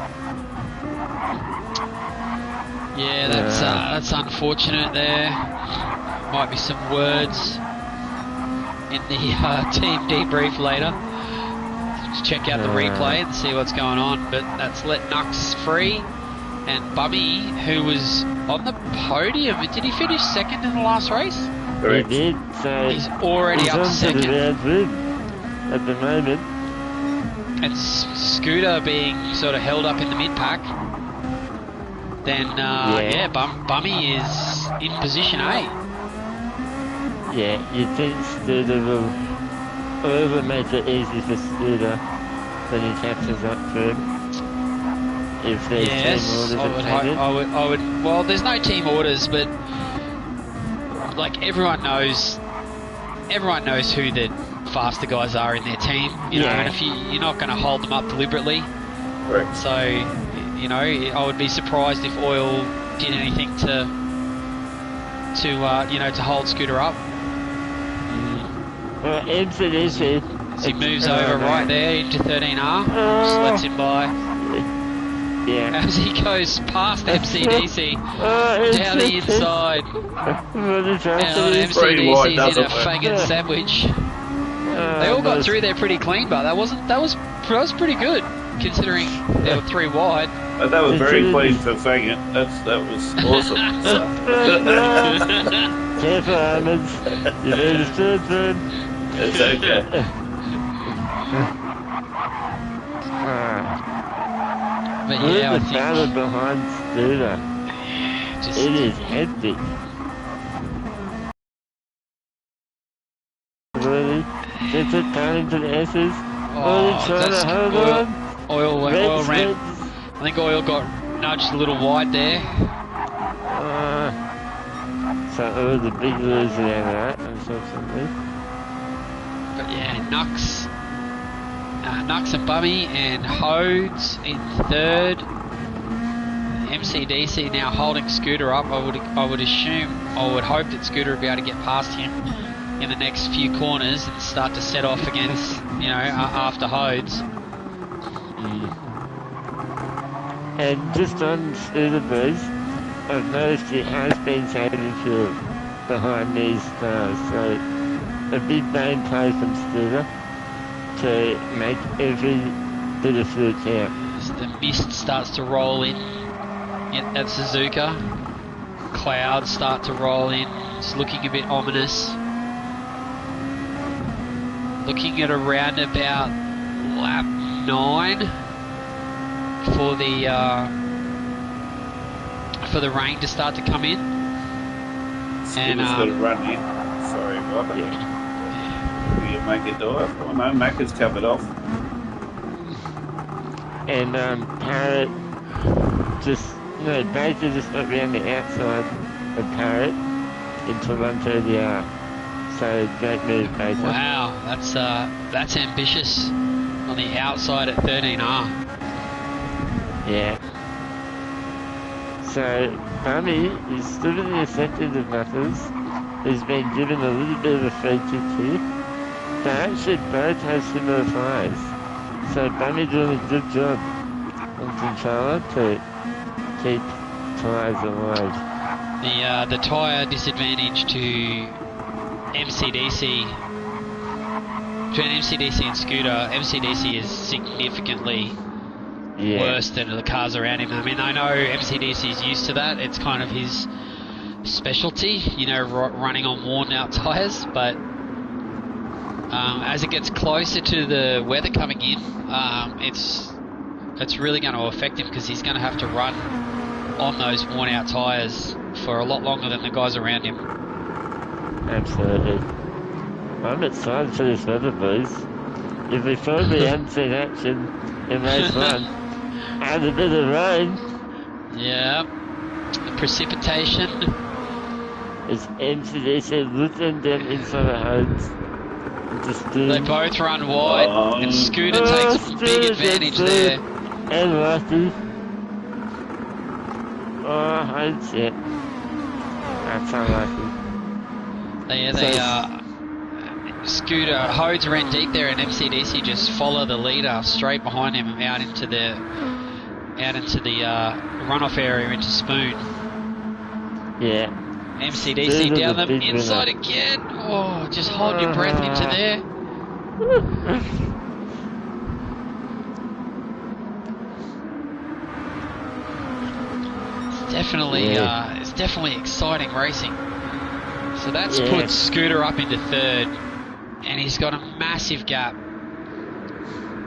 Speaker 3: Yeah, that's unfortunate there. Might be some words in the team debrief later. Just check out the replay and see what's going on. But that's let Nux free. And Bubby, who was on the podium, did he finish second in the last race?
Speaker 1: Correct.
Speaker 2: He did, so
Speaker 3: He's already up to
Speaker 2: on
Speaker 3: second.
Speaker 2: the round win at the moment.
Speaker 3: And Scooter being sort of held up in the mid-pack. Then, Bummy is in position A.
Speaker 2: Yeah, you'd think Scooter will make it easy for Scooter when he catches up to him. If there's team orders
Speaker 3: I would. Well, there's no team orders, but like everyone knows who the faster guys are in their team. You know, and if you're not going to hold them up deliberately.
Speaker 1: Correct.
Speaker 3: So, you know, I would be surprised if Oil did anything to hold Scooter up.
Speaker 2: Well, MCDC.
Speaker 3: So he moves over right there into 13R. Just lets him by.
Speaker 2: Yeah.
Speaker 3: As he goes past MCDC down the inside. MCDC's in a faggot sandwich. They all got through there pretty clean, but that was pretty good considering there were 3 wide.
Speaker 1: But that was very clean for faggot. That was awesome.
Speaker 2: Careful, Ahmed. You need a third.
Speaker 1: It's okay.
Speaker 3: But
Speaker 2: Who's
Speaker 3: yeah, I
Speaker 2: the
Speaker 3: think
Speaker 2: battle behind Scooter? It is hectic. Really? Gets it down into the S's.
Speaker 3: that's Oil ran.
Speaker 2: Reds.
Speaker 3: I think Oil got nudged a little wide there.
Speaker 2: So it was a big loser out of that, unfortunately.
Speaker 3: But yeah, Nux and Bummy and Hodes in third. MCDC now holding Scooter up. I would hope that Scooter would be able to get past him in the next few corners and start to set off against, after Hodes.
Speaker 2: And just on Scooter Buzz, I've noticed he has been saving fuel behind these cars, so a big main play from Scooter to make every bit of fuel count.
Speaker 3: As the mist starts to roll in at Suzuka, clouds start to roll in, it's looking a bit ominous. Looking at around about lap 9 for the rain to start to come in.
Speaker 1: And got to run in. Sorry, Robert. You make it door. Oh no, Mac is covered off.
Speaker 2: And Parrot basically just got around the outside of Parrot into 130R. So great move, Baker.
Speaker 3: Wow, that's ambitious on the outside at 13R. Yeah.
Speaker 2: So Bummy is still in the effective of Knuckles, who's been given a little bit of a free kick here. They actually both have similar fires. So Bummy doing a good job on controller to keep tires alive.
Speaker 3: The tyre disadvantage to MCDC, between MCDC and Scooter, MCDC is significantly worse than the cars around him. I mean, I know MCDC is used to that. It's kind of his specialty, you know, running on worn out tyres, but as it gets closer to the weather coming in, it's really going to affect him, because he's going to have to run on those worn out tyres for a lot longer than the guys around him.
Speaker 2: Absolutely. I'm excited for this weather, boys. If we thought we hadn't seen action in race 1, and a bit of rain.
Speaker 3: Yeah. The precipitation.
Speaker 2: It's MCDC looking them inside the homes.
Speaker 3: They both run wide, and Scooter takes big advantage there.
Speaker 2: And Lucky. Oh, holy shit. That's unlucky. Scooter,
Speaker 3: Hodes ran deep there, and MCDC just follow the leader straight behind him out into the runoff area into Spoon.
Speaker 2: Yeah.
Speaker 3: MCDC down the inside again. Oh, just hold your breath into there. It's definitely exciting racing. So that's put Scooter up into 3rd, and he's got a massive gap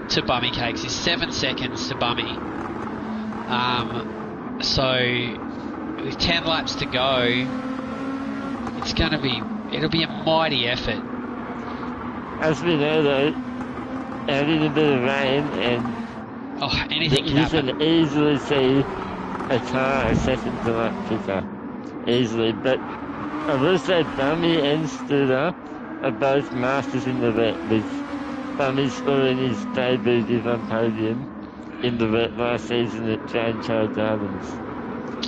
Speaker 3: to Bummy Cakes. He's 7 seconds to Bummy. So with 10 laps to go, it'll be a mighty effort.
Speaker 2: As we know though, adding a bit of rain and
Speaker 3: anything can
Speaker 2: happen. You can easily see a car a second to lap quicker. Easily. But I will say Bummy and Scooter are both masters in the wet, with Bummy scoring his debut given podium in the wet last season at Jane Child Gardens.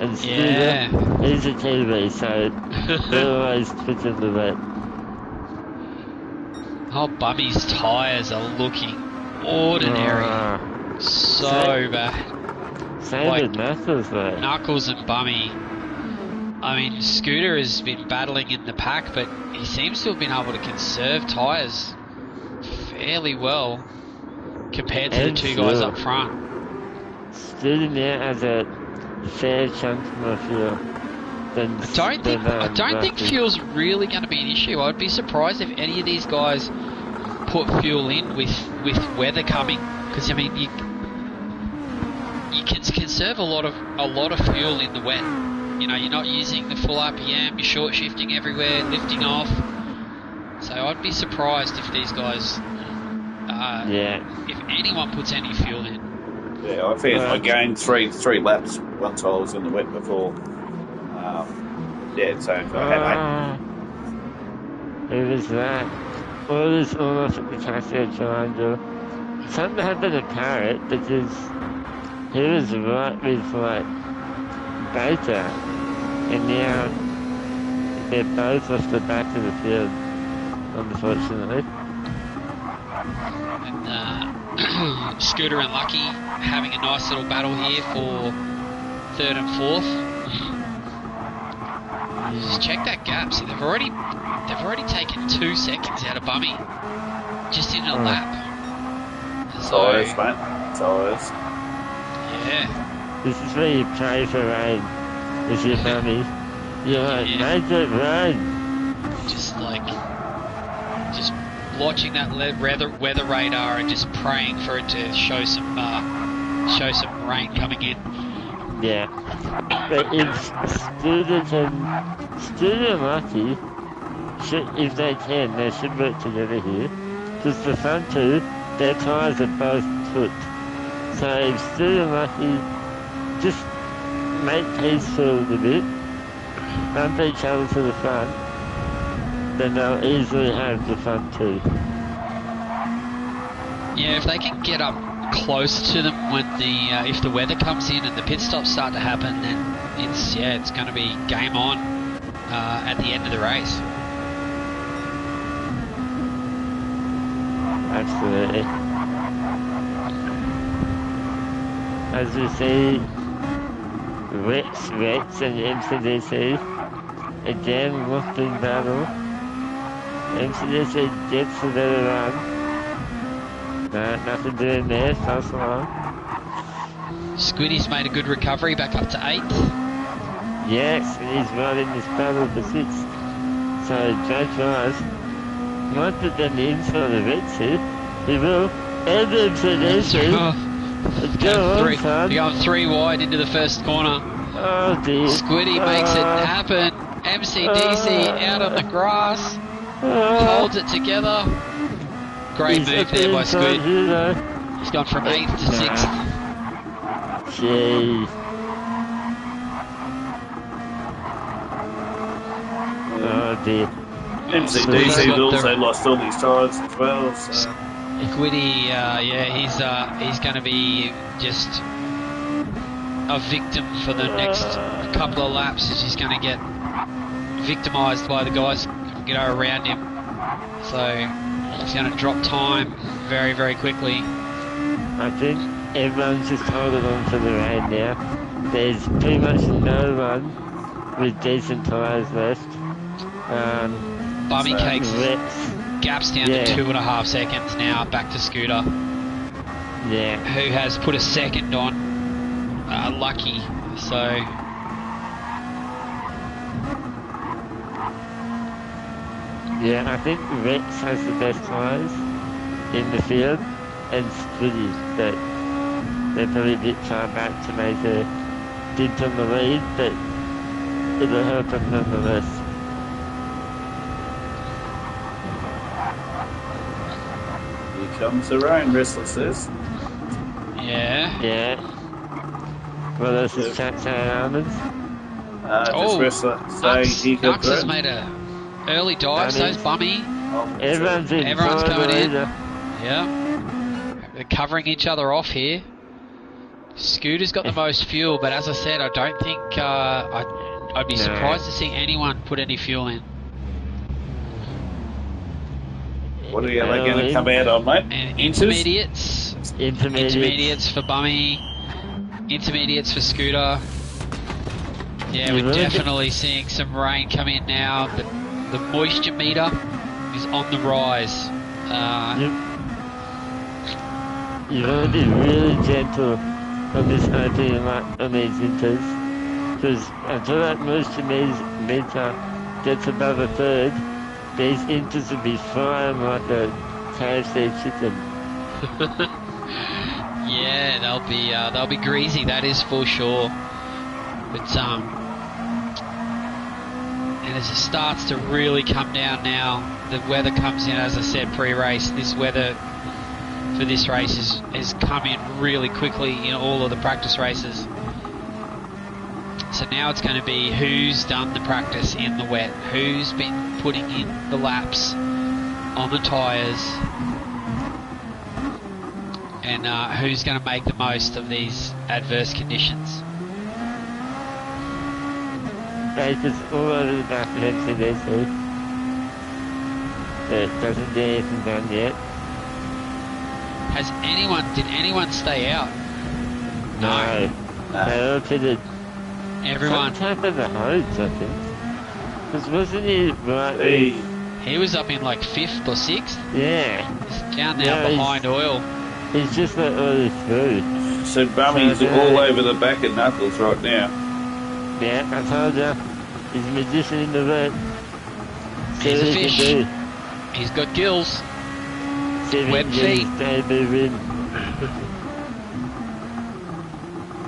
Speaker 2: And Scooter, he's a Kiwi, so they're always quick in the wet.
Speaker 3: Oh, Bummy's tyres are looking ordinary. So bad.
Speaker 2: Same with Knuckles, though.
Speaker 3: Knuckles and Bummy. I mean, Scooter has been battling in the pack, but he seems to have been able to conserve tyres fairly well compared to the two guys up front.
Speaker 2: Scooter now has a fair chunk more fuel. I
Speaker 3: don't think fuel's really going to be an issue. I'd be surprised if any of these guys put fuel in with weather coming, because I mean you can conserve a lot of fuel in the wet. You know, you're not using the full RPM, you're short shifting everywhere, lifting off. So I'd be surprised if these guys, if anyone puts any fuel in.
Speaker 1: Yeah, I found I gained three laps once I was in the wet before. So I had 8.
Speaker 2: Who was that? All this almost at the Casio Triangle. Something happened to Parrot because he was right with Beta, and now they're both off the back of the field, unfortunately.
Speaker 3: And Scooter and Lucky having a nice little battle here for 3rd and 4th. Just check that gap. See, they've already taken 2 seconds out of Bummy just in a lap.
Speaker 1: Tyres, mate. Tyres.
Speaker 3: Yeah.
Speaker 2: This is where you pray for rain. With your Bummy. You're like, make it rain.
Speaker 3: Just watching that weather radar and just praying for it to show some rain coming in.
Speaker 2: Yeah. But if Scooter and Lucky, if they can, they should work together here. Because the front two, their tyres are both cooked. So if Scooter and Lucky just make pace for a little bit, bump each other to the front, then they'll easily have the front two.
Speaker 3: Yeah, if they can get up close to them when if the weather comes in and the pit stops start to happen, then it's going to be game on at the end of the race.
Speaker 2: Absolutely. As we see, Rex and MCDC Again, lofting battle. MCDC gets the better run. No, nothing doing there, fast along.
Speaker 3: Squiddy's made a good recovery, back up to 8th.
Speaker 2: Yes, and he's right in this battle for 6th. So, Judge Rice might put them inside the Reds here. He will. And MCDC. Go on, son.
Speaker 3: You're going 3 wide into the first corner.
Speaker 2: Oh dear.
Speaker 3: Squiddy makes it happen. MCDC out on the grass. Holds it together. Great move there by Squid. He's gone from 8th to 6th.
Speaker 2: Jeez. Oh dear.
Speaker 1: MCDC's also lost all his tyres as well. So.
Speaker 3: Squiddy, he's going to be just a victim for the next couple of laps. He's going to get victimised by the guys who get around him. So he's going to drop time very, very quickly.
Speaker 2: I think everyone's just holding on to the rain now. There's pretty much no one with decent tyres left.
Speaker 3: Bummy Cakes gaps down to 2.5 seconds now, back to Scooter.
Speaker 2: Yeah.
Speaker 3: Who has put a second on Lucky, so...
Speaker 2: Yeah, I think Rex has the best tyres in the field, and Squiddy, but they're probably a bit far back to make a dent on the lead, but it'll help them nonetheless.
Speaker 1: Comes the rain, Wrestler says.
Speaker 3: Yeah.
Speaker 2: Yeah. What else is chat saying, Almonds?
Speaker 1: Just Wrestler saying he could
Speaker 3: Nux has made a early dive, so's Bummy.
Speaker 2: Everyone's in.
Speaker 3: Everyone's coming in. Yeah. They're covering each other off here. Scooter's got the most fuel, but as I said, I don't think I'd be surprised to see anyone put any fuel in.
Speaker 1: What are they going to come out on, mate?
Speaker 3: And intermediates for Bummy. Intermediates for Scooter. Yeah, we're definitely seeing some rain come in now. The moisture meter is on the rise.
Speaker 2: You've got to be really gentle on this opening lap on these inters, because until that moisture meter gets above a third, these inters will be flying like a KFC chicken.
Speaker 3: Yeah, they'll be greasy, that is for sure. But and as it starts to really come down now, the weather comes in, as I said pre-race. This weather for this race has come in really quickly in all of the practice races. So now it's going to be who's done the practice in the wet, who's been putting in the laps on the tyres, and who's going to make the most of these adverse conditions.
Speaker 2: Baker's all over the back of MCDC. It doesn't get anything done yet.
Speaker 3: Did anyone stay out?
Speaker 2: No. They all pitted.
Speaker 3: Everyone.
Speaker 2: Top of the hose, I think. Because wasn't he right?
Speaker 3: He was up in like 5th or 6th.
Speaker 2: Yeah.
Speaker 3: He's down now behind oil.
Speaker 2: He's just like early through.
Speaker 1: So Bummy's all over the back of Knuckles right now.
Speaker 2: Yeah, I told you. He's a magician in the wet.
Speaker 3: He's a fish. He's got gills. Web feet.
Speaker 2: Debut win.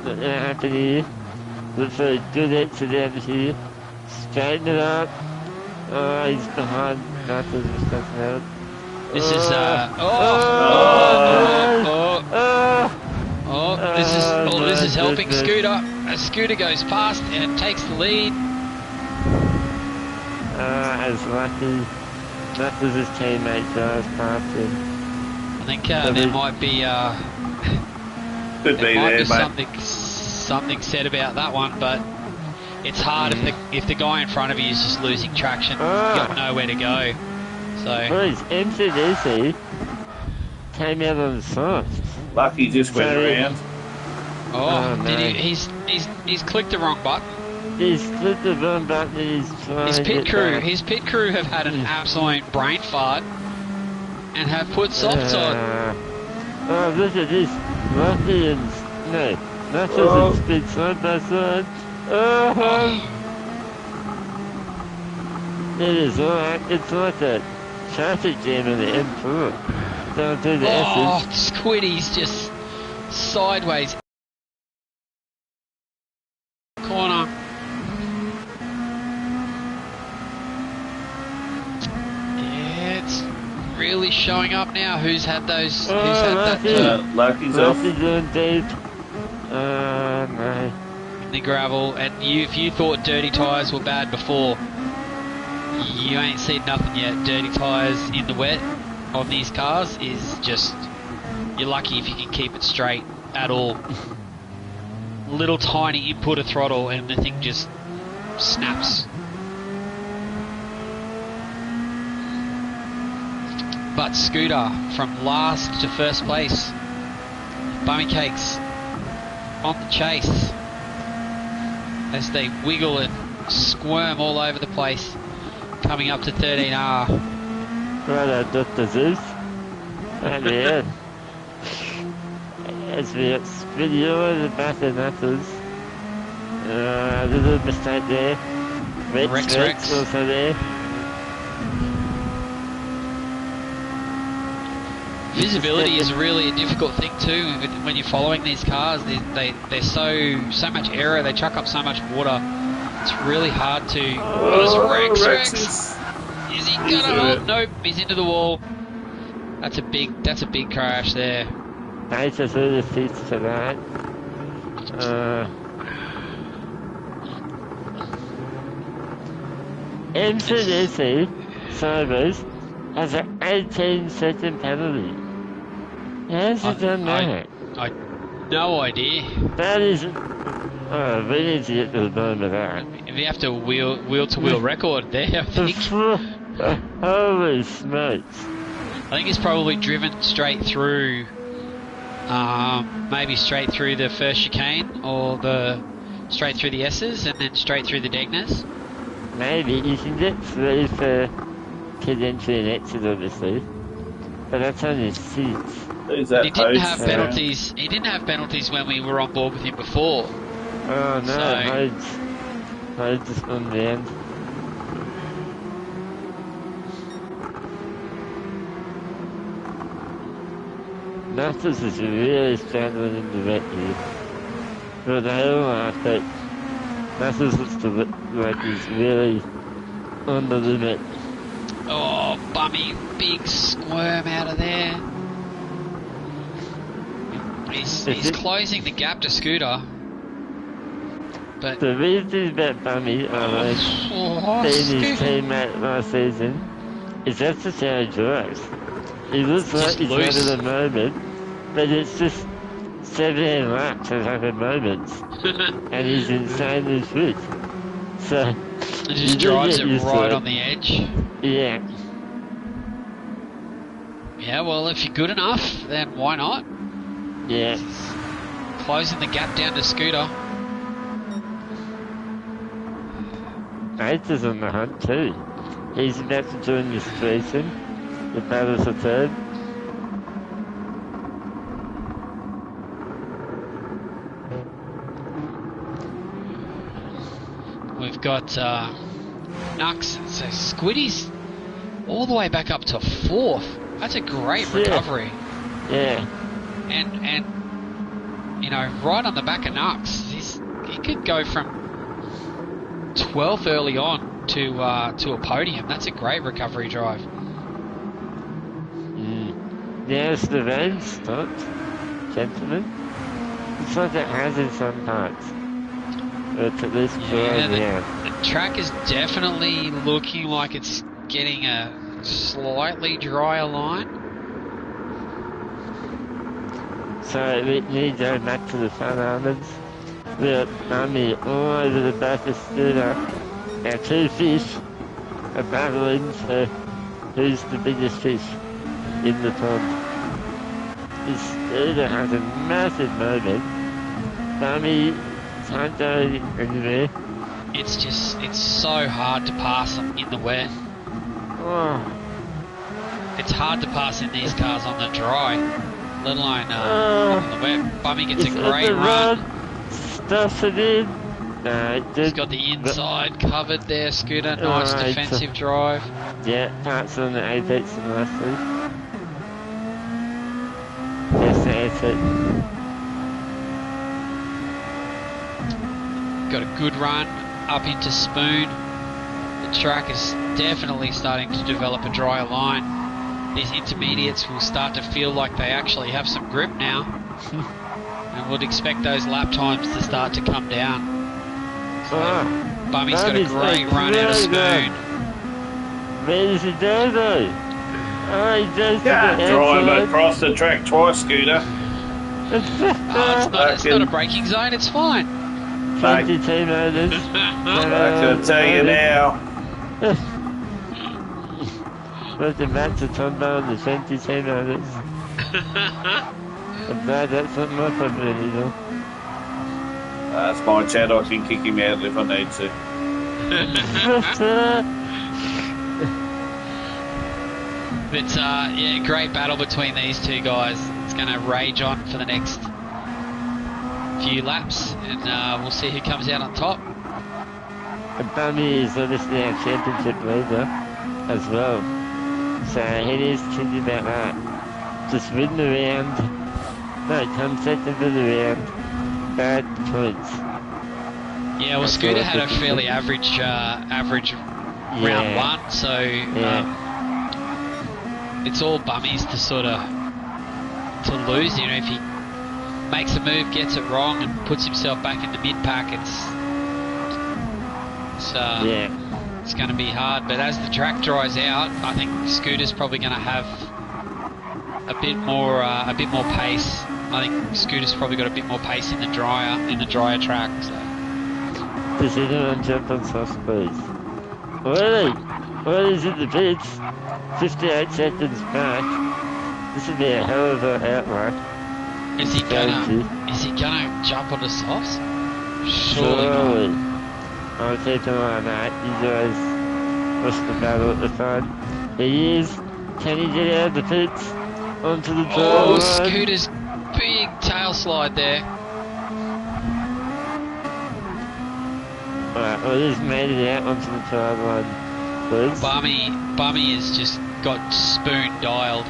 Speaker 2: Not gonna happen here. Looks like a good accident here. Straighten it up. Oh, he's behind Knuckles or something else.
Speaker 3: This is this is helping Scooter. Scooter goes past and takes the lead.
Speaker 2: As lucky. Knuckles' his teammate drives past him.
Speaker 3: I think there might be
Speaker 1: could be there, mate.
Speaker 3: Something said about that one, but it's hard if the guy in front of you is just losing traction. You've got nowhere to go. So.
Speaker 2: Please, MCDC came out on the side.
Speaker 1: Lucky just went around.
Speaker 3: Oh, no. He's clicked the wrong button.
Speaker 2: He's flipped the wrong button. He's trying
Speaker 3: His
Speaker 2: to
Speaker 3: pit
Speaker 2: get
Speaker 3: crew,
Speaker 2: back.
Speaker 3: his pit crew have had an absolute brain fart and have put softs on.
Speaker 2: Oh, look at this. Ruffians. No, Knuckles and Speed side by side. Oh. It is alright. It's like a traffic jam in the M4. Down through the S's.
Speaker 3: Squiddy's just sideways. Corner. Yeah, it's really showing up now. Who's had those? Who's had that?
Speaker 1: Lucky's off.
Speaker 2: Lucky's on deep. No.
Speaker 3: In the gravel. And if you thought dirty tyres were bad before, you ain't seen nothing yet. Dirty tyres in the wet on these cars is just, you're lucky if you can keep it straight at all. Little tiny input of throttle and the thing just snaps. But Scooter from last to first place. Bummy Cakes on the chase as they wiggle and squirm all over the place, coming up to 13R.
Speaker 2: Right, Dr. Zeus. And yeah. As we got video in the back of Knuckles. A little mistake there. Rex also there.
Speaker 3: Visibility is really a difficult thing too when you're following these cars. They're so much error. They chuck up so much water. It's really hard to. What is Rex? Is he gonna hold? Nope, he's into the wall. That's a big crash there.
Speaker 2: Nice to see the seats for that. MCDC Cybers has an 18-second penalty. How's he done that?
Speaker 3: I no idea.
Speaker 2: That is. Oh, we need to get to the bottom of that.
Speaker 3: We have to wheel to wheel record there, I think.
Speaker 2: Holy smokes.
Speaker 3: I think he's probably driven straight through, maybe straight through the first chicane or straight through the S's and then straight through the Degners.
Speaker 2: Maybe you can get through for kid entry and exit, obviously, but that's only 6.
Speaker 1: Who's that?
Speaker 3: He didn't have penalties. He didn't have penalties when we were on board with him before.
Speaker 2: Oh no, Hode's just gone down. Knuckles is really struggling in the wet here. But they all are, but Knuckles looks like he's really on the limit.
Speaker 3: Oh, bummy, big squirm out of there. He's closing the gap to Scooter. But
Speaker 2: the reason about Bummy, being his teammate last season, is that's just how he drives. He looks like he's having a moment, but it's just 17 laps of having moments. And he's insanely fit. So,
Speaker 3: it just drives it right on the edge.
Speaker 2: Yeah.
Speaker 3: Yeah, well, if you're good enough, then why not?
Speaker 2: Yeah.
Speaker 3: Closing the gap down to Scooter.
Speaker 2: Ace is on the hunt too. He's about to join this racing. The battle's a third.
Speaker 3: We've got Nux, so Squiddy's all the way back up to 4th. That's a great recovery.
Speaker 2: Yeah.
Speaker 3: And you know, right on the back of Nux, he could go from 12th early on to a podium. That's a great recovery drive.
Speaker 2: Yes, the rain stopped, gentlemen. It's like it has in some parts. It's at least
Speaker 3: the track is definitely looking like it's getting a slightly drier line.
Speaker 2: So we need to go back to the front islands. We're Bummy all over the back of Scooter. Our 2 fish are battling for who's the biggest fish in the pond. This Scooter has a massive moment. Bummy can't go anywhere.
Speaker 3: it's so hard to pass them in the wet.
Speaker 2: Oh.
Speaker 3: It's hard to pass in these cars on the dry, let alone on the wet. Bummy gets a great run.
Speaker 2: Stuffs it in.
Speaker 3: He's got the inside covered there, Scooter. Nice defensive drive.
Speaker 2: Yeah, parts on the apex and lastly. Yes, that's it.
Speaker 3: Got a good run up into Spoon. The track is definitely starting to develop a drier line. These intermediates will start to feel like they actually have some grip now. And would expect those lap times to start to come down. So Bummy's got a great run out of Spoon.
Speaker 2: Where does he go though? Oh, he goes to the
Speaker 1: drive across the track twice, Scooter.
Speaker 3: It's not a braking zone, it's fine.
Speaker 2: 22 motors.
Speaker 1: I can tell you now.
Speaker 2: What's the match of Tombo and the 22 motors? I'm glad that's not my problem anymore.
Speaker 1: That's my chat, I can kick him out if I need to.
Speaker 3: But yeah, great battle between these two guys. It's going to rage on for the next few laps, and we'll see who comes out on top.
Speaker 2: And Bummy is obviously our championship leader as well, so he needs to think about that. Just win the round, no, come second for the round, bad points.
Speaker 3: Yeah, well, Scooter had a fairly average round one, so it's all Bummies to sort of to lose. You know, if he makes a move, gets it wrong, and puts himself back in the mid pack, it's going to be hard. But as the track dries out, I think Scooter's probably going to have a bit more pace. I think Scooter's probably got a bit more pace in the drier track. So.
Speaker 2: Does anyone jump on soft speeds? Really? Well, he's in the pits. 58 seconds back. This would be a hell of an outright.
Speaker 3: Is he gonna jump on the softs? Surely not.
Speaker 2: I'll keep an eye on that. You guys watch the battle at the front. He is. Can he get out of the pits? Onto the drive line?
Speaker 3: Scooter's big tail slide there.
Speaker 2: Alright, well, he's made it out onto the drive line, please.
Speaker 3: Bummy has just got Spoon dialed.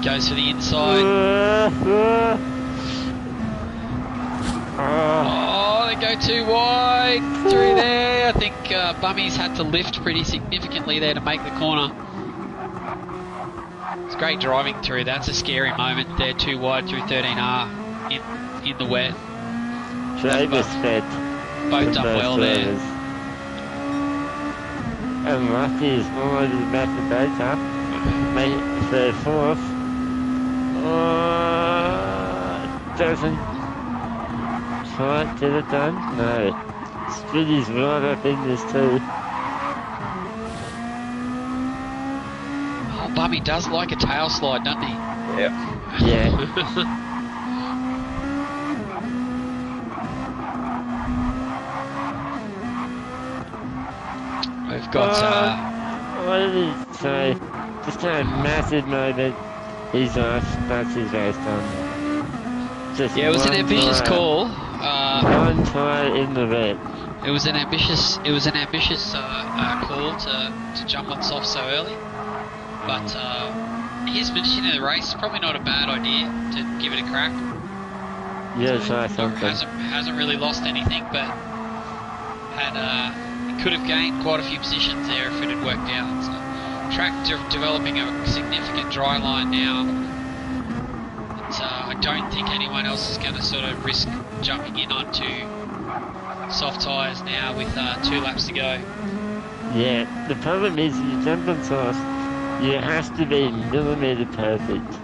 Speaker 3: Goes for the inside. Oh, they go too wide through there. I think Bummy's had to lift pretty significantly there to make the corner. It's great driving through. That's a scary moment there, too wide through 13R in the wet. Both done well there.
Speaker 2: And Lucky is already back to data. Mate, third, fourth. Doesn't quite get it done. No. Spiddy's right up in this too.
Speaker 3: Oh, Bummy does like a tail slide, doesn't he?
Speaker 2: Yeah.
Speaker 3: We've got.
Speaker 2: What did he say? Just a massive moment. He's off. That's his race done. Just
Speaker 3: it was an ambitious call.
Speaker 2: One tire in the red.
Speaker 3: It was an ambitious call to jump on soft so early, but his position in the race is probably not a bad idea to give it a crack.
Speaker 2: Yes, I think
Speaker 3: hasn't really lost anything, but could have gained quite a few positions there if it had worked out. So, track developing a significant dry line now. But, I don't think anyone else is going to sort of risk jumping in onto soft tyres now with 2 laps to go.
Speaker 2: Yeah, the problem is if you jump on soft, you have to be millimetre perfect.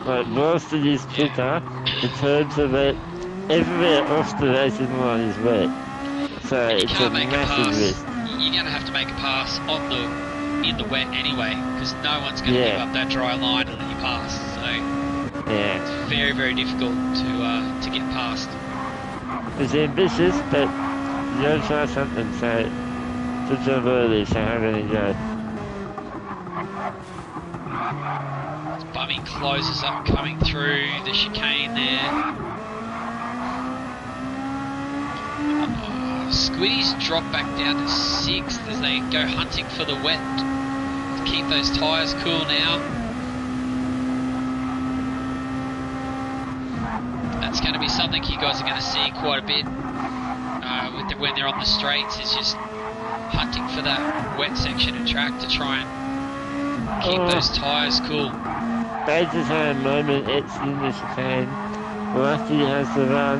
Speaker 2: Like whilst it is quicker, the turns are wet, everywhere off the racing line is wet. So it's a massive risk.
Speaker 3: You're going to have to make a pass in the wet anyway, because no one's going to give up that dry line and let you pass. So it's very, very difficult to get past.
Speaker 2: It's ambitious, but You gotta try something, so to jump early, so how gonna go?
Speaker 3: Bummy closes up coming through the chicane there. Squiddy's dropped back down to 6th as they go hunting for the wet to keep those tyres cool now. That's going to be something you guys are going to see quite a bit when they're on the straights, is just hunting for that wet section of track to try and keep those tyres cool.
Speaker 2: They just had a moment, it's in the chicane. Lucky has the run.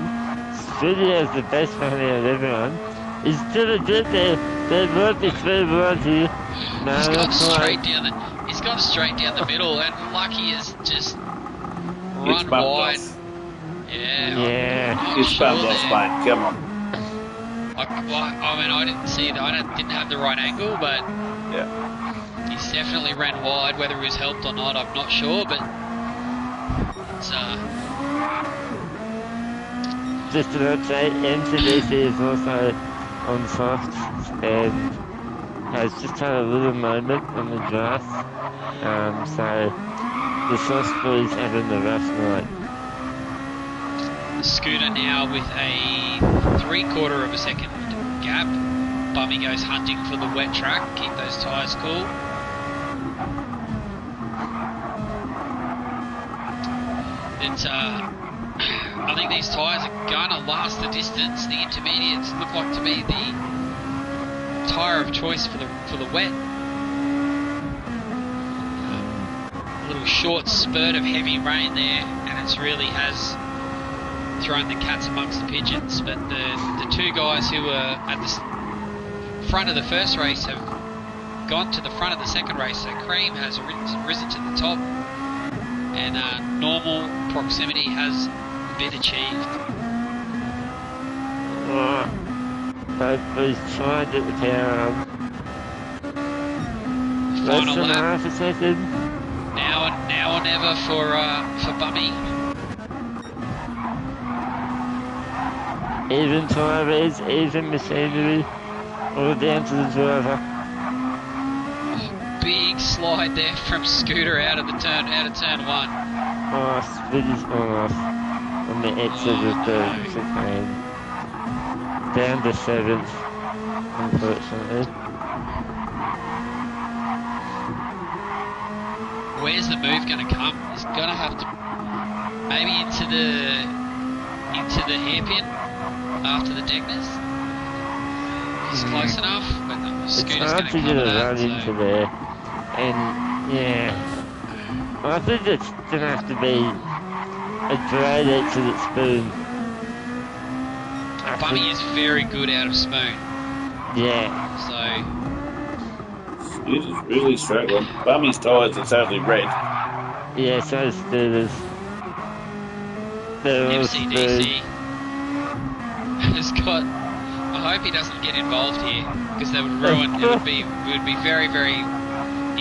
Speaker 2: Squiddy has the best run out of everyone. He's still a bit there. There might be 3 runs here. No,
Speaker 3: he's gone straight down the middle, and Lucky is just run wide.
Speaker 1: Off.
Speaker 3: Yeah.
Speaker 1: It's bumped off, mate. Come on.
Speaker 3: I mean, I didn't see that. I didn't have the right angle, but
Speaker 1: yeah,
Speaker 3: he's definitely ran wide. Whether he was helped or not, I'm not sure. But it's
Speaker 2: just an update, MCDC is also on softs and has just had a little moment on the grass. So the soft boys having the rough night.
Speaker 3: Scooter now with a 3/4 of a second gap. Bummy goes hunting for the wet track, keep those tyres cool. I think these tyres are going to last the distance. The intermediates look like to be the tyre of choice for the wet. A little short spurt of heavy rain there, and it really has thrown the cats amongst the pigeons. But the 2 guys who were at the front of the first race have gone to the front of the second race. So Cream has risen to the top, and normal proximity has been achieved.
Speaker 2: Both boys tried at the power.
Speaker 3: Final
Speaker 2: Less than
Speaker 3: lap.
Speaker 2: half a second.
Speaker 3: Now or never for Bummy.
Speaker 2: Even tyres, even machinery, all down to the driver.
Speaker 3: Big slide there from Scooter out of turn 1.
Speaker 2: Oh, Squiddy's off on the exit of the chicane. Down to 7th, unfortunately.
Speaker 3: Where's the move going to come? He's going to have to maybe into the hairpin after the Deckners. He's close enough, but the Scooter's going to
Speaker 2: get
Speaker 3: cover
Speaker 2: a
Speaker 3: that.
Speaker 2: run into there, and yeah, I think it's going to have to be a great exit at Spoon.
Speaker 3: Bummy is very good out of Spoon.
Speaker 2: Yeah.
Speaker 3: So
Speaker 1: Scooter's really struggling. Bummy's tyres are totally red.
Speaker 2: Yeah, so is Scooter's.
Speaker 3: MCDC has got. I hope he doesn't get involved here, because that would ruin. It would be very, very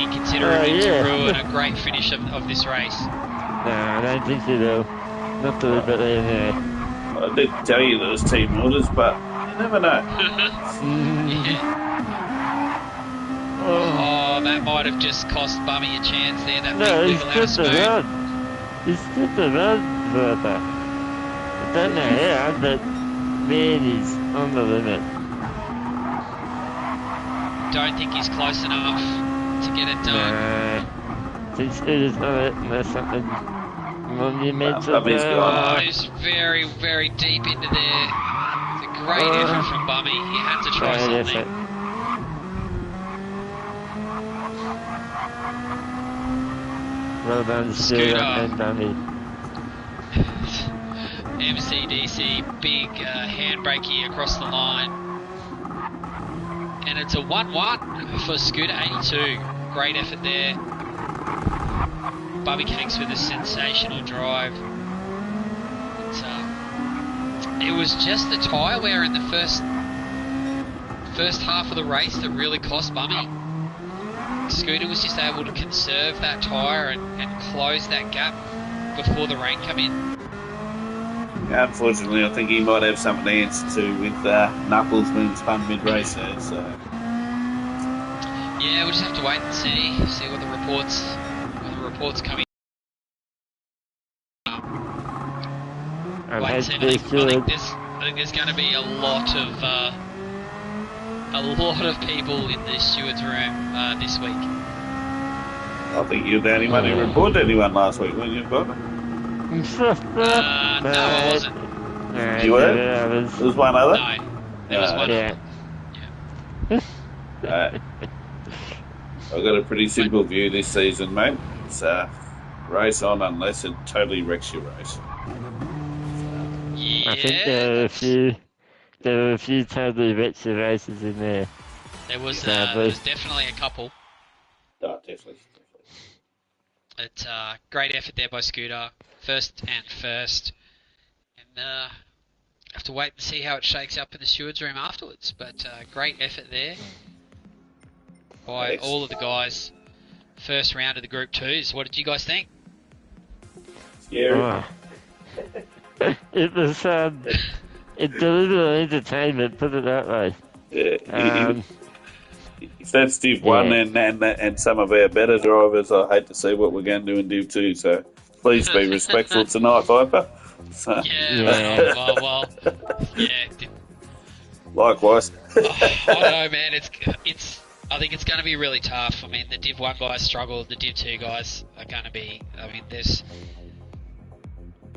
Speaker 3: inconsiderate to ruin a great finish of this race.
Speaker 2: No, I don't think he will. Not deliberately in there.
Speaker 1: I did tell you there was team orders, but you never know.
Speaker 3: Yeah. Oh, that might have just cost Bummy a chance there. That big wiggle out of Spoon.
Speaker 2: He's still the run, brother. I don't know how, but man, he's on the limit.
Speaker 3: Don't think he's close enough to get it done.
Speaker 2: No. Since it is not it, and there's something monumental.
Speaker 3: He's very, very deep into there. It's a great effort from Bummy. He had to try something.
Speaker 2: Effort. Well done, Scooter and Bummy.
Speaker 3: MCDC, big handbrake here across the line. And it's a 1-1 for Scooter 82. Great effort there. Bubby Cakes with a sensational drive. It was just the tyre wear in the first half of the race that really cost Bummy. Scooter was just able to conserve that tyre and close that gap before the rain came in.
Speaker 1: Unfortunately, I think he might have something to answer to with Knuckles being spun mid-race there. So
Speaker 3: Yeah, we'll just have to wait and see what the reports come in. Wait and see. I think there's going to be a lot of people in the stewards' room this week.
Speaker 1: I think you're the only one who reported anyone last week, weren't you, Bob?
Speaker 3: No, I wasn't.
Speaker 1: You were? There was one other?
Speaker 3: No, there was one other.
Speaker 1: Yeah. I've got a pretty simple view this season, mate. It's race on unless it totally wrecks your race.
Speaker 3: Yeah.
Speaker 2: I think there were a few totally wrecks your races in there.
Speaker 3: There was definitely a couple.
Speaker 1: Oh, definitely.
Speaker 3: It's great effort there by Scooter, first, and have to wait and see how it shakes up in the stewards' room afterwards. But great effort there by all of the guys. First round of the Group 2s. What did you guys think?
Speaker 1: Yeah.
Speaker 2: It was it delivered entertainment, put it that way.
Speaker 1: Yeah, if that's Div 1 and some of our better drivers, I hate to see what we're going to do in Div 2, so please be respectful tonight, Viper. So.
Speaker 3: Well, yeah.
Speaker 1: Likewise.
Speaker 3: I don't know, man. I think it's going to be really tough. I mean, the Div 1 guys struggled, the Div 2 guys are going to be... I mean, there's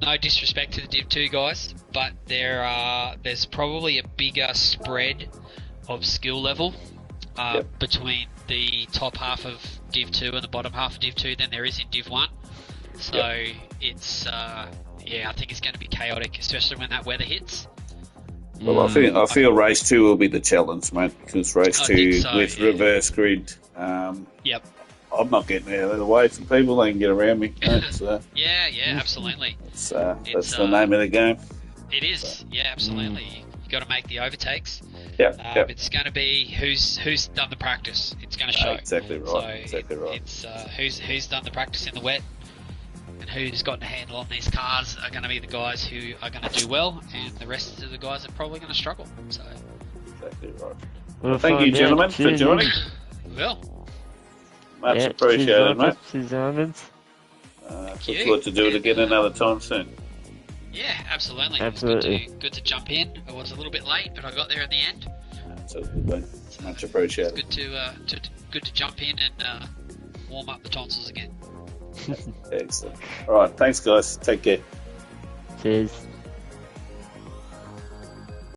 Speaker 3: no disrespect to the Div 2 guys, but there's probably a bigger spread of skill level between the top half of Div 2 and the bottom half of Div 2 than there is in Div 1. So it's, I think it's going to be chaotic, especially when that weather hits.
Speaker 1: Well, I feel race 2 will be the challenge, mate, because race 2 with reverse grid.
Speaker 3: Yep.
Speaker 1: I'm not getting out of the way for people; they can get around me. So,
Speaker 3: absolutely.
Speaker 1: That's the name of the game.
Speaker 3: It is, absolutely. You got to make the overtakes. It's going to be who's done the practice. It's going to show.
Speaker 1: Exactly right.
Speaker 3: So it's who's done the practice in the wet. And who's got a handle on these cars are going to be the guys who are going to do well, and the rest of the guys are probably going to struggle. So,
Speaker 1: exactly right. Well, thank you, gentlemen, for joining.
Speaker 3: Well,
Speaker 1: much appreciated, mate.
Speaker 2: Look
Speaker 1: forward to do it again another time soon.
Speaker 3: Yeah, absolutely. Good to jump in. I was a little bit late, but I got there in the end.
Speaker 1: Absolutely, much appreciated.
Speaker 3: It's good to jump in and warm up the tonsils again.
Speaker 1: Excellent. All right, thanks, guys. Take care.
Speaker 2: Cheers.